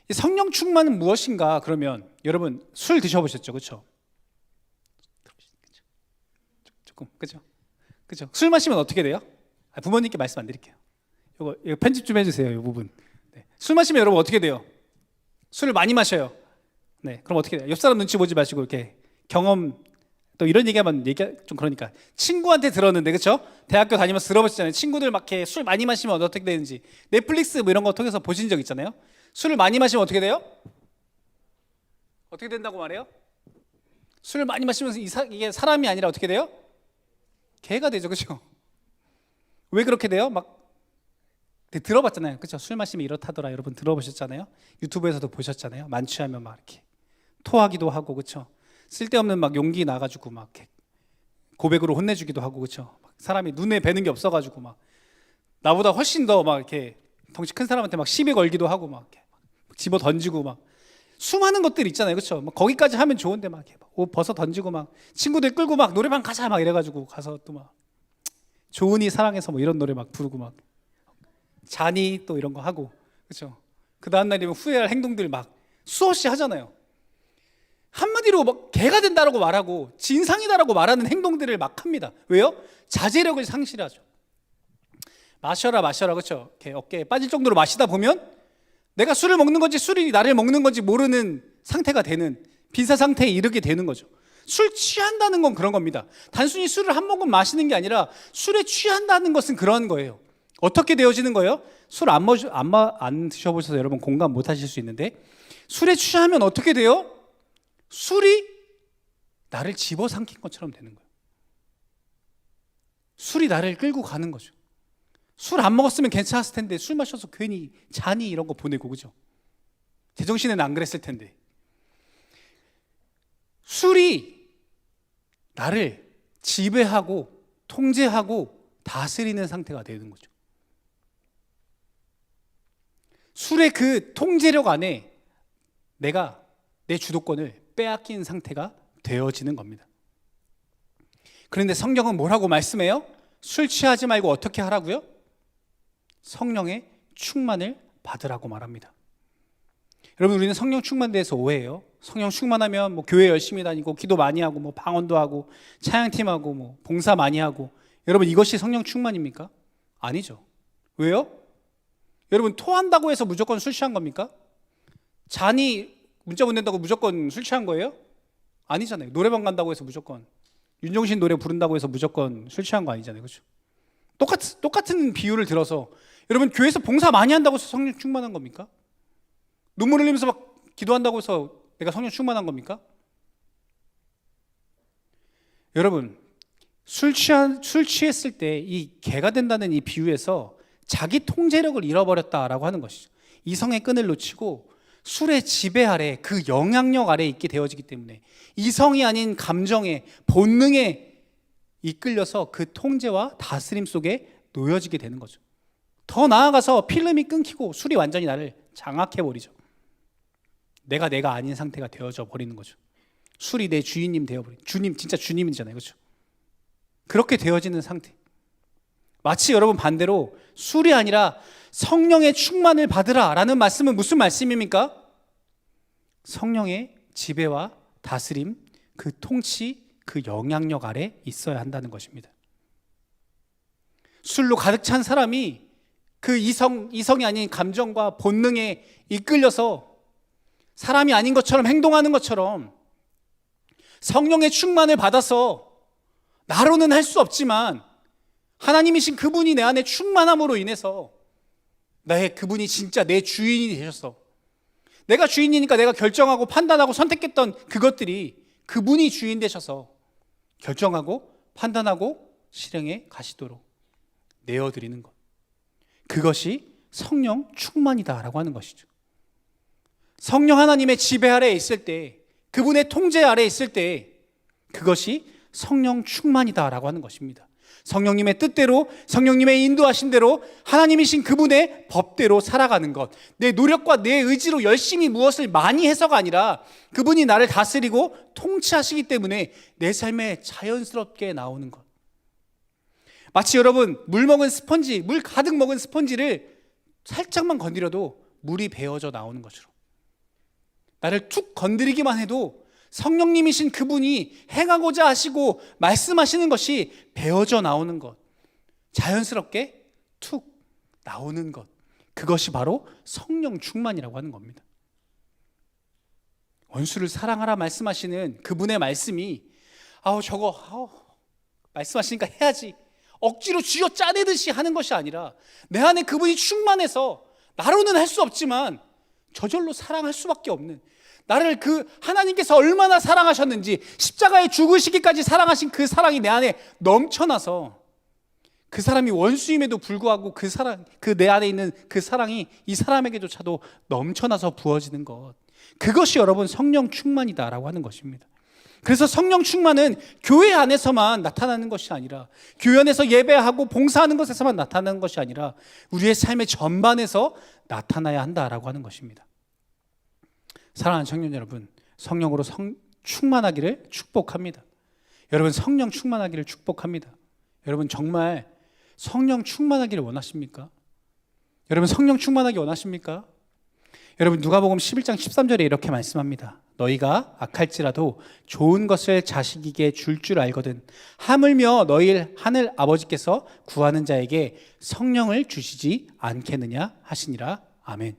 S4: 이 성령 충만은 무엇인가? 그러면 여러분, 술 드셔보셨죠, 그렇죠? 조금, 그렇죠? 그렇죠? 술 마시면 어떻게 돼요? 부모님께 말씀 안 드릴게요. 이거 편집 좀 해주세요, 이 부분. 네. 술 마시면 여러분 어떻게 돼요? 술을 많이 마셔요. 네, 그럼 어떻게 돼요? 옆 사람 눈치 보지 마시고 이렇게 경험, 또 이런 얘기하면 좀 그러니까 친구한테 들었는데, 그렇죠? 대학교 다니면서 들어보셨잖아요. 친구들 막 이렇게 술 많이 마시면 어떻게 되는지 넷플릭스 뭐 이런 거 통해서 보신 적 있잖아요. 술을 많이 마시면 어떻게 돼요? 어떻게 된다고 말해요? 술을 많이 마시면서 이게 사람이 아니라 어떻게 돼요? 개가 되죠, 그렇죠? 왜 그렇게 돼요? 막 들어봤잖아요, 그렇죠? 술 마시면 이렇다더라, 여러분 들어보셨잖아요. 유튜브에서도 보셨잖아요. 만취하면 막 이렇게 토하기도 하고, 그렇죠? 쓸데없는 막 용기 나가지고 막 고백으로 혼내주기도 하고, 그렇죠? 사람이 눈에 뵈는 게 없어가지고 막 나보다 훨씬 더 막 이렇게 덩치 큰 사람한테 막 시비 걸기도 하고 막 집어 던지고 막 수많은 것들 있잖아요, 그렇죠? 막 거기까지 하면 좋은데 막 옷 벗어 던지고 막 친구들 끌고 막 노래방 가자 막 이래가지고 가서 또 막 좋으니 사랑해서 뭐 이런 노래 막 부르고 막 자니 또 이런 거 하고, 그렇죠? 그 다음 날이면 후회할 행동들 막 수없이 하잖아요. 한마디로 막 개가 된다라고 말하고 진상이다라고 말하는 행동들을 막 합니다. 왜요? 자제력을 상실하죠. 마셔라, 그렇죠? 이렇게 어깨에 빠질 정도로 마시다 보면 내가 술을 먹는 건지 술이 나를 먹는 건지 모르는 상태가 되는 빈사 상태에 이르게 되는 거죠. 술 취한다는 건 그런 겁니다. 단순히 술을 한 모금 마시는 게 아니라 술에 취한다는 것은 그런 거예요. 어떻게 되어지는 거예요? 술 안 드셔보셔서 여러분 공감 못 하실 수 있는데, 술에 취하면 어떻게 돼요? 술이 나를 집어삼킨 것처럼 되는 거예요. 술이 나를 끌고 가는 거죠. 술 안 먹었으면 괜찮았을 텐데 술 마셔서 괜히 자니 이런 거 보내고, 그죠? 제정신에는 안 그랬을 텐데. 술이 나를 지배하고 통제하고 다스리는 상태가 되는 거죠. 술의 그 통제력 안에 내가 내 주도권을 빼앗긴 상태가 되어지는 겁니다. 그런데 성경은 뭐라고 말씀해요? 술 취하지 말고 어떻게 하라고요? 성령의 충만을 받으라고 말합니다. 여러분, 우리는 성령 충만에 대해서 오해해요. 성령 충만하면 뭐 교회 열심히 다니고 기도 많이 하고 뭐 방언도 하고 찬양팀하고 뭐 봉사 많이 하고, 여러분 이것이 성령 충만입니까? 아니죠. 왜요? 여러분 토한다고 해서 무조건 술 취한 겁니까? 잔이 문자 보낸다고 무조건 술 취한 거예요? 아니잖아요. 노래방 간다고 해서 무조건, 윤종신 노래 부른다고 해서 무조건 술 취한 거 아니잖아요. 그렇죠? 똑같은 비유를 들어서, 여러분 교회에서 봉사 많이 한다고 해서 성령 충만한 겁니까? 눈물 흘리면서 막 기도한다고 해서 내가 성령 충만한 겁니까? 여러분 술 취했을 때 이 개가 된다는 이 비유에서 자기 통제력을 잃어버렸다라고 하는 것이죠. 이성의 끈을 놓치고 술의 지배 아래, 그 영향력 아래 있게 되어지기 때문에 이성이 아닌 감정에, 본능에 이끌려서 그 통제와 다스림 속에 놓여지게 되는 거죠. 더 나아가서 필름이 끊기고 술이 완전히 나를 장악해버리죠. 내가 아닌 상태가 되어져 버리는 거죠. 술이 내 주인님 되어버린, 주님, 진짜 주님이잖아요. 그렇죠? 그렇게 되어지는 상태. 마치 여러분 반대로 술이 아니라 성령의 충만을 받으라 라는 말씀은 무슨 말씀입니까? 성령의 지배와 다스림, 그 통치, 그 영향력 아래 있어야 한다는 것입니다. 술로 가득 찬 사람이 그 이성이 아닌 감정과 본능에 이끌려서 사람이 아닌 것처럼 행동하는 것처럼 성령의 충만을 받아서 나로는 할 수 없지만 하나님이신 그분이 내 안에 충만함으로 인해서 그분이 진짜 내 주인이 되셔서, 내가 주인이니까 내가 결정하고 판단하고 선택했던 그것들이 그분이 주인 되셔서 결정하고 판단하고 실행에 가시도록 내어드리는 것, 그것이 성령 충만이다라고 하는 것이죠. 성령 하나님의 지배 아래에 있을 때, 그분의 통제 아래에 있을 때 그것이 성령 충만이다라고 하는 것입니다. 성령님의 뜻대로, 성령님의 인도하신 대로, 하나님이신 그분의 법대로 살아가는 것, 내 노력과 내 의지로 열심히 무엇을 많이 해서가 아니라 그분이 나를 다스리고 통치하시기 때문에 내 삶에 자연스럽게 나오는 것. 마치 여러분 물 가득 먹은 스펀지를 살짝만 건드려도 물이 배어져 나오는 것처럼, 나를 툭 건드리기만 해도 성령님이신 그분이 행하고자 하시고 말씀하시는 것이 배어져 나오는 것, 자연스럽게 툭 나오는 것, 그것이 바로 성령 충만이라고 하는 겁니다. 원수를 사랑하라 말씀하시는 그분의 말씀이 말씀하시니까 해야지, 억지로 쥐어 짜내듯이 하는 것이 아니라 내 안에 그분이 충만해서 나로는 할 수 없지만 저절로 사랑할 수밖에 없는, 나를 하나님께서 얼마나 사랑하셨는지 십자가에 죽으시기까지 사랑하신 그 사랑이 내 안에 넘쳐나서, 그 사람이 원수임에도 불구하고 내 안에 있는 그 사랑이 이 사람에게조차도 넘쳐나서 부어지는 것, 그것이 여러분 성령 충만이다라고 하는 것입니다. 그래서 성령 충만은 교회 안에서만 나타나는 것이 아니라, 교회 안에서 예배하고 봉사하는 것에서만 나타나는 것이 아니라 우리의 삶의 전반에서 나타나야 한다라고 하는 것입니다. 사랑하는 청년 여러분, 성령으로 충만하기를 축복합니다. 여러분 성령 충만하기를 축복합니다. 여러분 정말 성령 충만하기를 원하십니까? 여러분 성령 충만하기 원하십니까? 여러분 누가복음 11장 13절에 이렇게 말씀합니다. 너희가 악할지라도 좋은 것을 자식에게 줄 알거든 하물며 너희 하늘 아버지께서 구하는 자에게 성령을 주시지 않겠느냐 하시니라. 아멘.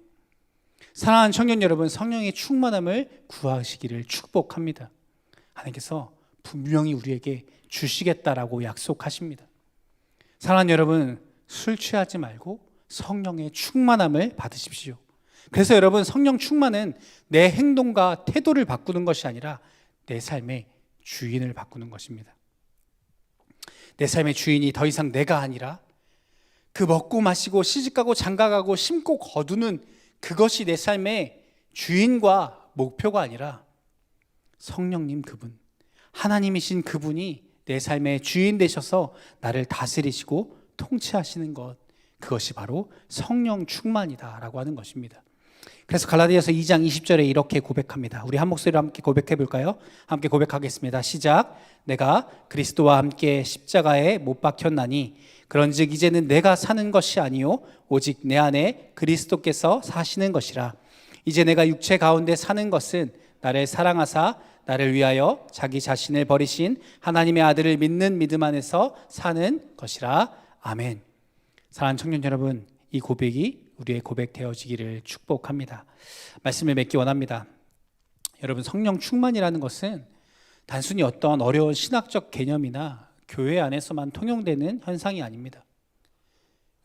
S4: 사랑하는 청년 여러분, 성령의 충만함을 구하시기를 축복합니다. 하나님께서 분명히 우리에게 주시겠다라고 약속하십니다. 사랑하는 여러분, 술 취하지 말고 성령의 충만함을 받으십시오. 그래서 여러분 성령 충만은 내 행동과 태도를 바꾸는 것이 아니라 내 삶의 주인을 바꾸는 것입니다. 내 삶의 주인이 더 이상 내가 아니라 그 먹고 마시고 시집가고 장가가고 심고 거두는 그것이 내 삶의 주인과 목표가 아니라 성령님 그분, 하나님이신 그분이 내 삶의 주인 되셔서 나를 다스리시고 통치하시는 것, 그것이 바로 성령 충만이다라고 하는 것입니다. 그래서 갈라디아서 2장 20절에 이렇게 고백합니다. 우리 한 목소리로 함께 고백해 볼까요? 함께 고백하겠습니다. 시작. 내가 그리스도와 함께 십자가에 못 박혔나니 그런즉 이제는 내가 사는 것이 아니요 오직 내 안에 그리스도께서 사시는 것이라. 이제 내가 육체 가운데 사는 것은 나를 사랑하사 나를 위하여 자기 자신을 버리신 하나님의 아들을 믿는 믿음 안에서 사는 것이라. 아멘. 사랑하는 청년 여러분, 이 고백이 우리의 고백 되어지기를 축복합니다. 말씀을 맺기 원합니다. 여러분, 성령 충만이라는 것은 단순히 어떤 어려운 신학적 개념이나 교회 안에서만 통용되는 현상이 아닙니다.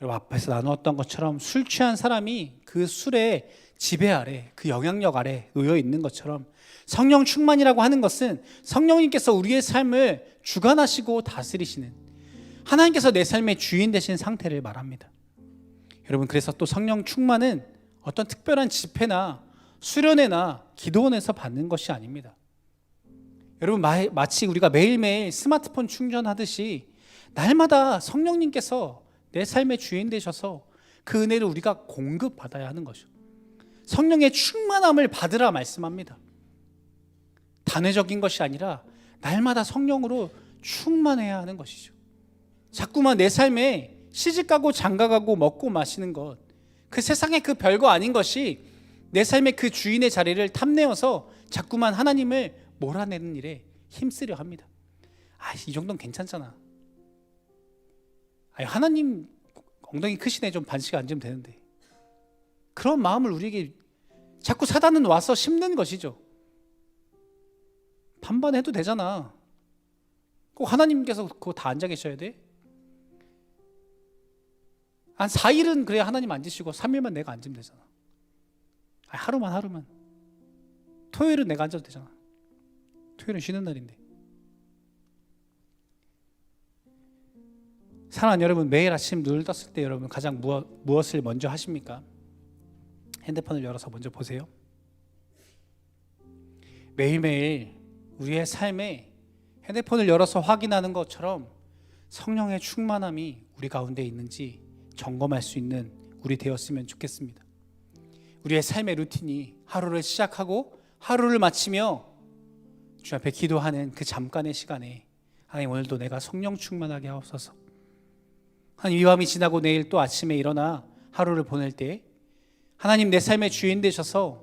S4: 여러분, 앞에서 나누었던 것처럼 술 취한 사람이 그 술의 지배 아래, 그 영향력 아래 놓여 있는 것처럼 성령 충만이라고 하는 것은 성령님께서 우리의 삶을 주관하시고 다스리시는, 하나님께서 내 삶의 주인 되신 상태를 말합니다. 여러분, 그래서 또 성령 충만은 어떤 특별한 집회나 수련회나 기도원에서 받는 것이 아닙니다. 여러분, 마치 우리가 매일매일 스마트폰 충전하듯이 날마다 성령님께서 내 삶의 주인 되셔서 그 은혜를 우리가 공급받아야 하는 것이죠. 성령의 충만함을 받으라 말씀합니다. 단회적인 것이 아니라 날마다 성령으로 충만해야 하는 것이죠. 자꾸만 내 삶에 시집가고 장가가고 먹고 마시는 것, 그 세상에 그 별거 아닌 것이 내 삶의 그 주인의 자리를 탐내어서 자꾸만 하나님을 몰아내는 일에 힘쓰려 합니다. 이 정도는 괜찮잖아. 하나님 엉덩이 크시네, 좀 반씩 앉으면 되는데. 그런 마음을 우리에게 자꾸 사단은 와서 심는 것이죠. 반반 해도 되잖아. 꼭 하나님께서 그거 다 앉아 계셔야 돼? 한 4일은 그래야 하나님 앉으시고 3일만 내가 앉으면 되잖아. 하루만. 토요일은 내가 앉아도 되잖아. 토요일은 쉬는 날인데. 사랑하는 여러분, 매일 아침 눈을 떴을 때 여러분 가장 무엇을 먼저 하십니까? 핸드폰을 열어서 먼저 보세요. 매일매일 우리의 삶에 핸드폰을 열어서 확인하는 것처럼 성령의 충만함이 우리 가운데 있는지 점검할 수 있는 우리 되었으면 좋겠습니다. 우리의 삶의 루틴이 하루를 시작하고 하루를 마치며 주 앞에 기도하는 그 잠깐의 시간에 하나님, 오늘도 내가 성령 충만하게 하옵소서. 하나님, 이 밤이 지나고 내일 또 아침에 일어나 하루를 보낼 때 하나님, 내 삶의 주인 되셔서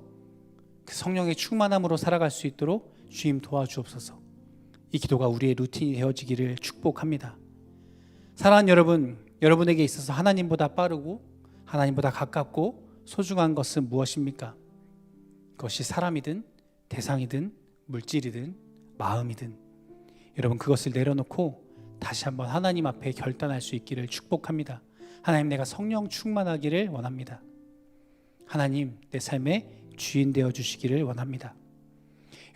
S4: 그 성령의 충만함으로 살아갈 수 있도록 주님 도와주옵소서. 이 기도가 우리의 루틴이 되어지기를 축복합니다. 사랑하는 여러분, 여러분에게 있어서 하나님보다 빠르고 하나님보다 가깝고 소중한 것은 무엇입니까? 그것이 사람이든 대상이든 물질이든 마음이든, 여러분 그것을 내려놓고 다시 한번 하나님 앞에 결단할 수 있기를 축복합니다. 하나님, 내가 성령 충만하기를 원합니다. 하나님, 내 삶의 주인 되어 주시기를 원합니다.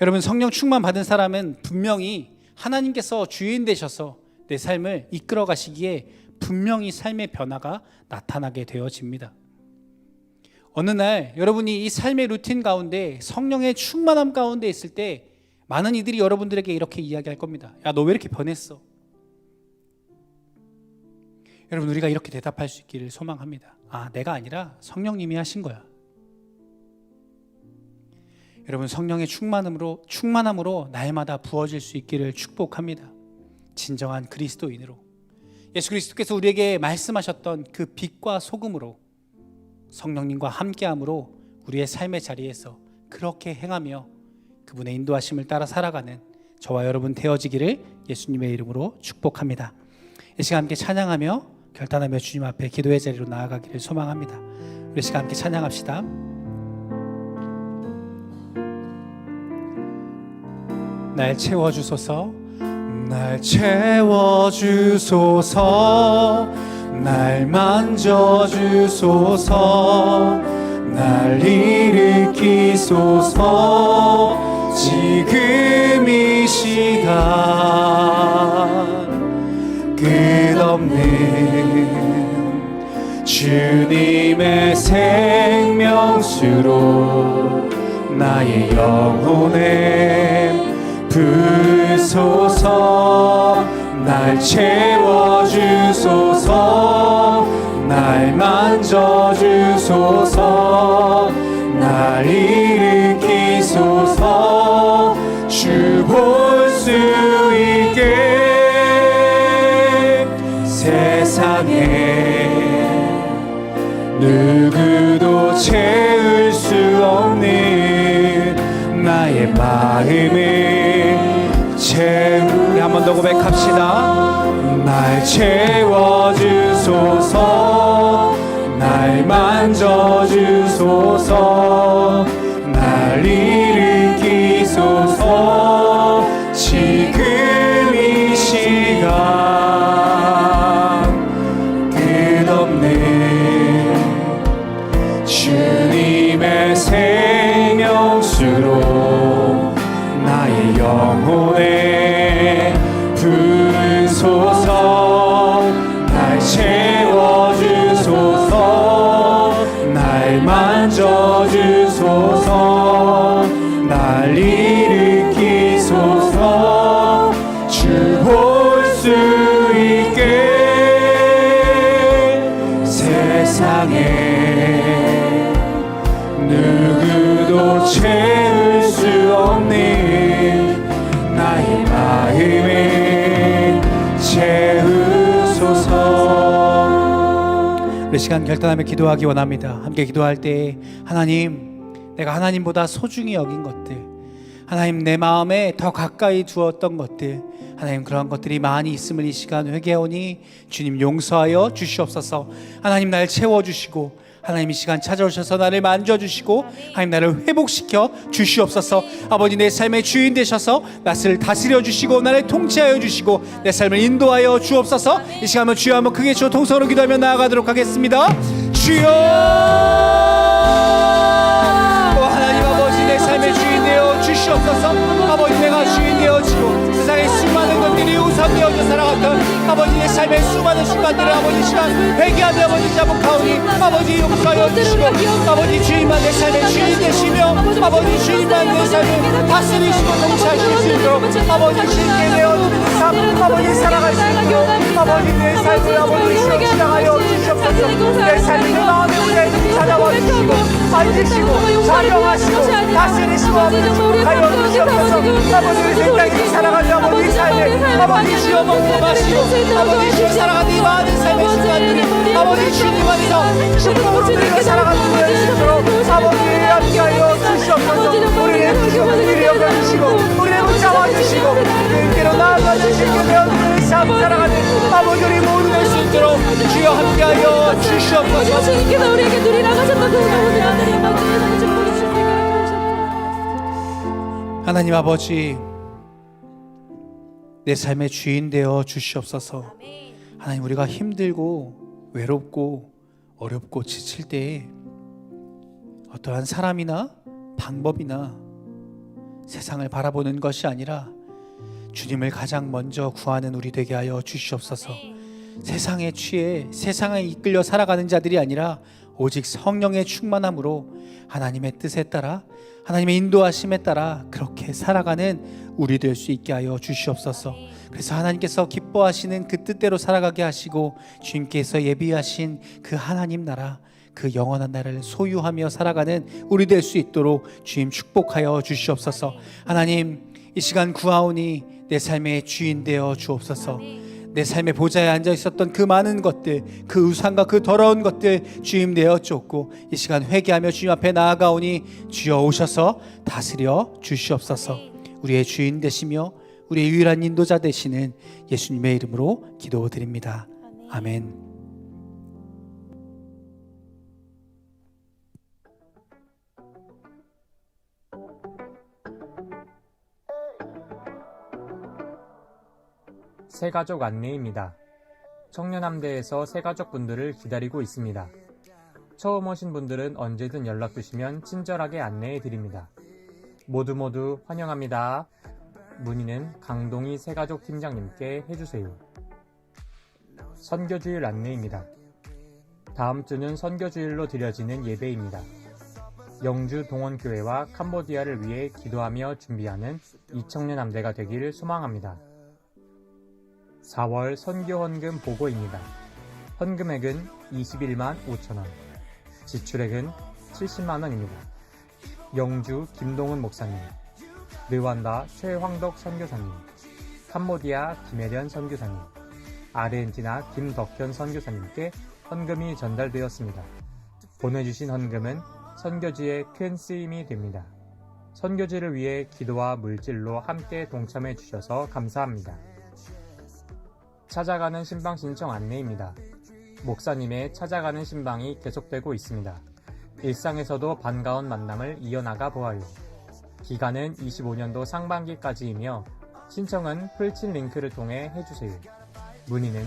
S4: 여러분, 성령 충만 받은 사람은 분명히 하나님께서 주인 되셔서 내 삶을 이끌어 가시기에 분명히 삶의 변화가 나타나게 되어집니다. 어느 날 여러분이 이 삶의 루틴 가운데 성령의 충만함 가운데 있을 때 많은 이들이 여러분들에게 이렇게 이야기할 겁니다. 야, 너 왜 이렇게 변했어? 여러분, 우리가 이렇게 대답할 수 있기를 소망합니다. 내가 아니라 성령님이 하신 거야. 여러분, 성령의 충만함으로 날마다 부어질 수 있기를 축복합니다. 진정한 그리스도인으로, 예수 그리스도께서 우리에게 말씀하셨던 그 빛과 소금으로 성령님과 함께함으로 우리의 삶의 자리에서 그렇게 행하며 그분의 인도하심을 따라 살아가는 저와 여러분 되어지기를 예수님의 이름으로 축복합니다. 이 시간 함께 찬양하며 결단하며 주님 앞에 기도의 자리로 나아가기를 소망합니다. 우리 시간 함께 찬양합시다. 날 채워주소서, 날 채워주소서, 날 만져주소서, 날 일으키소서. 지금 이 시간 끝없는 주님의 생명수로 나의 영혼에 부소서. 날 채워주소서, 날 만져주소서, 날 일으키소서. 주 볼 수 있게 세상에 누구도 채울 수 없는 나의 마음을 채우리. 한 번 더 고백합시다. 날 채워주소서, 날 만져주소서, 날 일으키소서. 지금 이 시간 끝없는 주님의 생명수로 나의 영혼에 부으소서. 날 채워주소서, 날 만져주소서, 날 일으키소서. 주 볼 수 있게 세상에 누구도 채울 수 없는 나의 마음을 채우소서. 우리 시간 결단하며 기도하기 원합니다. 함께 기도할 때 하나님, 내가 하나님보다 소중히 여긴 것들, 하나님 내 마음에 더 가까이 두었던 것들, 하나님 그러한 것들이 많이 있음을 이 시간 회개하오니 주님 용서하여 주시옵소서. 하나님 날 채워주시고, 하나님 이 시간 찾아오셔서 나를 만져주시고, 하나님 나를 회복시켜 주시옵소서. 아버지 내 삶의 주인 되셔서 나를 다스려 주시고 나를 통치하여 주시고 내 삶을 인도하여 주옵소서. 이 시간 한번 주여 한번 크게 주어 통성으로 기도하며 나아가도록 하겠습니다. 주여, 하나님 아버지 내 삶의 주인 되어 주시옵소서. 아버지 내가 주인 되어지고 세상의 수많은 것들이 우상 되어져 살아갔던 아버지 내 삶의 수많은 순간들을 아버지 시간 회개하며 아버지 자복하오니 아버지 용서하여 주시고, 아버지 주님만 내 삶의 주인 되시며 아버지 주님만 내 삶을 다스리시고 통치하실 수 있도록 아버지 주님께 내어드리는 삶 아버지 살아갈 수 있도록 아버지 내 삶을 아버지 지나가여 주시옵소서. 내 삶이 내 마음에 오래 찾아와 주시고 만지시고 작용하시고 다스리시고 아버지 축복하여 주시옵소서. 아버지 내 땅에 살아가는 아버지 삶에 아버지 주여 먹고 마시고 아버지 주여 살아가는 이 많은 삶의 순간들을 아버지 주님 안에서 축복으로 우리가 살아가는 우리가 되시도록 아버지 함께하여 주시옵소서. 우리를 붙잡아 주시고 우리를 붙잡아 주시고 주님께로 나아가 주시고 되어드리는 삶 살아가는 아버지 우리 모두 될 수 있도록 주여 함께하여 주시옵소서.
S1: 주님께서 우리에게 누리라 하셨던 그 모든 하늘의 만족의 축복이 주시기를
S4: 하나님 아버지, 내 삶의 주인 되어 주시옵소서. 하나님 우리가 힘들고 외롭고 어렵고 지칠 때에 어떠한 사람이나 방법이나 세상을 바라보는 것이 아니라 주님을 가장 먼저 구하는 우리 되게 하여 주시옵소서. 세상에 취해 세상에 이끌려 살아가는 자들이 아니라 오직 성령의 충만함으로 하나님의 뜻에 따라 하나님의 인도하심에 따라 그렇게 살아가는 우리 될 수 있게 하여 주시옵소서. 그래서 하나님께서 기뻐하시는 그 뜻대로 살아가게 하시고 주님께서 예비하신 그 하나님 나라, 그 영원한 나라를 소유하며 살아가는 우리 될 수 있도록 주님 축복하여 주시옵소서. 하나님 이 시간 구하오니 내 삶의 주인 되어 주옵소서. 내 삶의 보좌에 앉아 있었던 그 많은 것들, 그 우상과 그 더러운 것들 주님 내어 쫓고 이 시간 회개하며 주님 앞에 나아가오니 주여 오셔서 다스려 주시옵소서. 우리의 주인 되시며 우리의 유일한 인도자 되시는 예수님의 이름으로 기도드립니다. 아멘.
S5: 새가족 안내입니다. 청년함대에서 새가족분들을 기다리고 있습니다. 처음 오신 분들은 언제든 연락주시면 친절하게 안내해드립니다. 모두 환영합니다. 문의는 강동희 새가족 팀장님께 해주세요. 선교주일 안내입니다. 다음 주는 선교주일로 드려지는 예배입니다. 영주 동원교회와 캄보디아를 위해 기도하며 준비하는 이청년함대가 되기를 소망합니다. 4월 선교헌금 보고입니다. 헌금액은 21만 5천원, 지출액은 70만원입니다. 영주 김동훈 목사님, 르완다 최황덕 선교사님, 캄보디아 김혜련 선교사님, 아르헨티나 김덕현 선교사님께 헌금이 전달되었습니다. 보내주신 헌금은 선교지에 큰 쓰임이 됩니다. 선교지를 위해 기도와 물질로 함께 동참해 주셔서 감사합니다. 찾아가는 신방 신청 안내입니다. 목사님의 찾아가는 신방이 계속되고 있습니다. 일상에서도 반가운 만남을 이어나가 보아요. 기간은 25년도 상반기까지이며 신청은 풀친 링크를 통해 해주세요. 문의는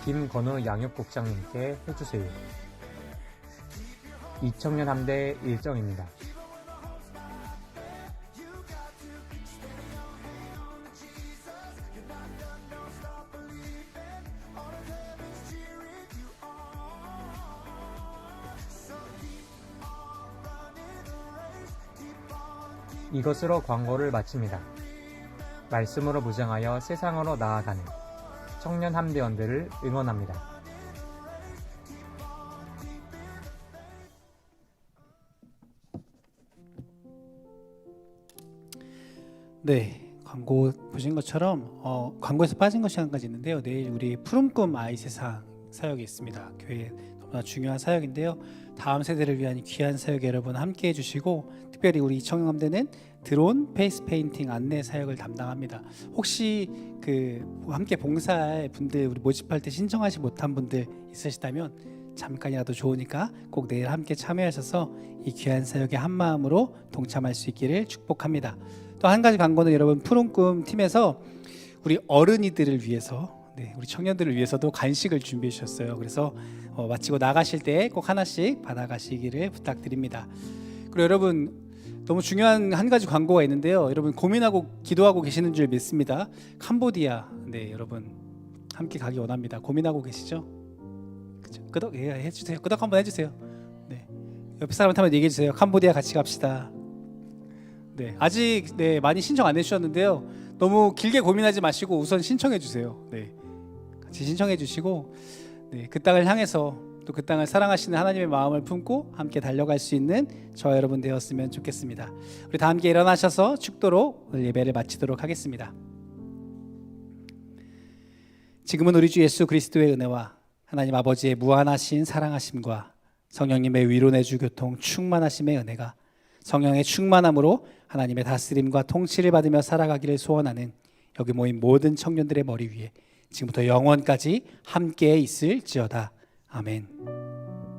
S5: 김건우 양육국장님께 해주세요. 이청년 함대 일정입니다. 이것으로 광고를 마칩니다. 말씀으로 무장하여 세상으로 나아가는 청년 함대원들을 응원합니다.
S4: 네, 광고 보신 것처럼 광고에서 빠진 것이 한 가지 있는데요. 내일 우리 푸른 꿈 아이 세상 사역이 있습니다. 교회에 너무나 중요한 사역인데요. 다음 세대를 위한 귀한 사역 여러분 함께 해주시고, 특별히 우리 청년함대는 드론 페이스 페인팅 안내 사역을 담당합니다. 혹시 함께 봉사할 분들, 우리 모집할 때 신청하지 못한 분들 있으시다면 잠깐이라도 좋으니까 꼭 내일 함께 참여하셔서 이 귀한 사역에 한 마음으로 동참할 수 있기를 축복합니다. 또 한 가지 광고는 여러분, 푸른 꿈 팀에서 우리 어른이들을 위해서, 우리 청년들을 위해서도 간식을 준비해 주셨어요. 그래서 마치고 나가실 때 꼭 하나씩 받아가시기를 부탁드립니다. 그리고 여러분, 너무 중요한 한 가지 광고가 있는데요. 여러분 고민하고 기도하고 계시는 줄 믿습니다. 캄보디아, 여러분 함께 가기 원합니다. 고민하고 계시죠? 그죠? 끄덕 해주세요. 끄덕 한번 해주세요. 네, 옆에 사람한테 한번 얘기해 주세요. 캄보디아 같이 갑시다. 네, 아직 많이 신청 안 해주셨는데요. 너무 길게 고민하지 마시고 우선 신청해 주세요. 네, 같이 신청해 주시고, 그 땅을 향해서 또 그 땅을 사랑하시는 하나님의 마음을 품고 함께 달려갈 수 있는 저와 여러분 되었으면 좋겠습니다. 우리 다 함께 일어나셔서 축도로 오늘 예배를 마치도록 하겠습니다. 지금은 우리 주 예수 그리스도의 은혜와 하나님 아버지의 무한하신 사랑하심과 성령님의 위로 내주 교통 충만하심의 은혜가 성령의 충만함으로 하나님의 다스림과 통치를 받으며 살아가기를 소원하는 여기 모인 모든 청년들의 머리 위에 지금부터 영원까지 함께 있을지어다. 아멘.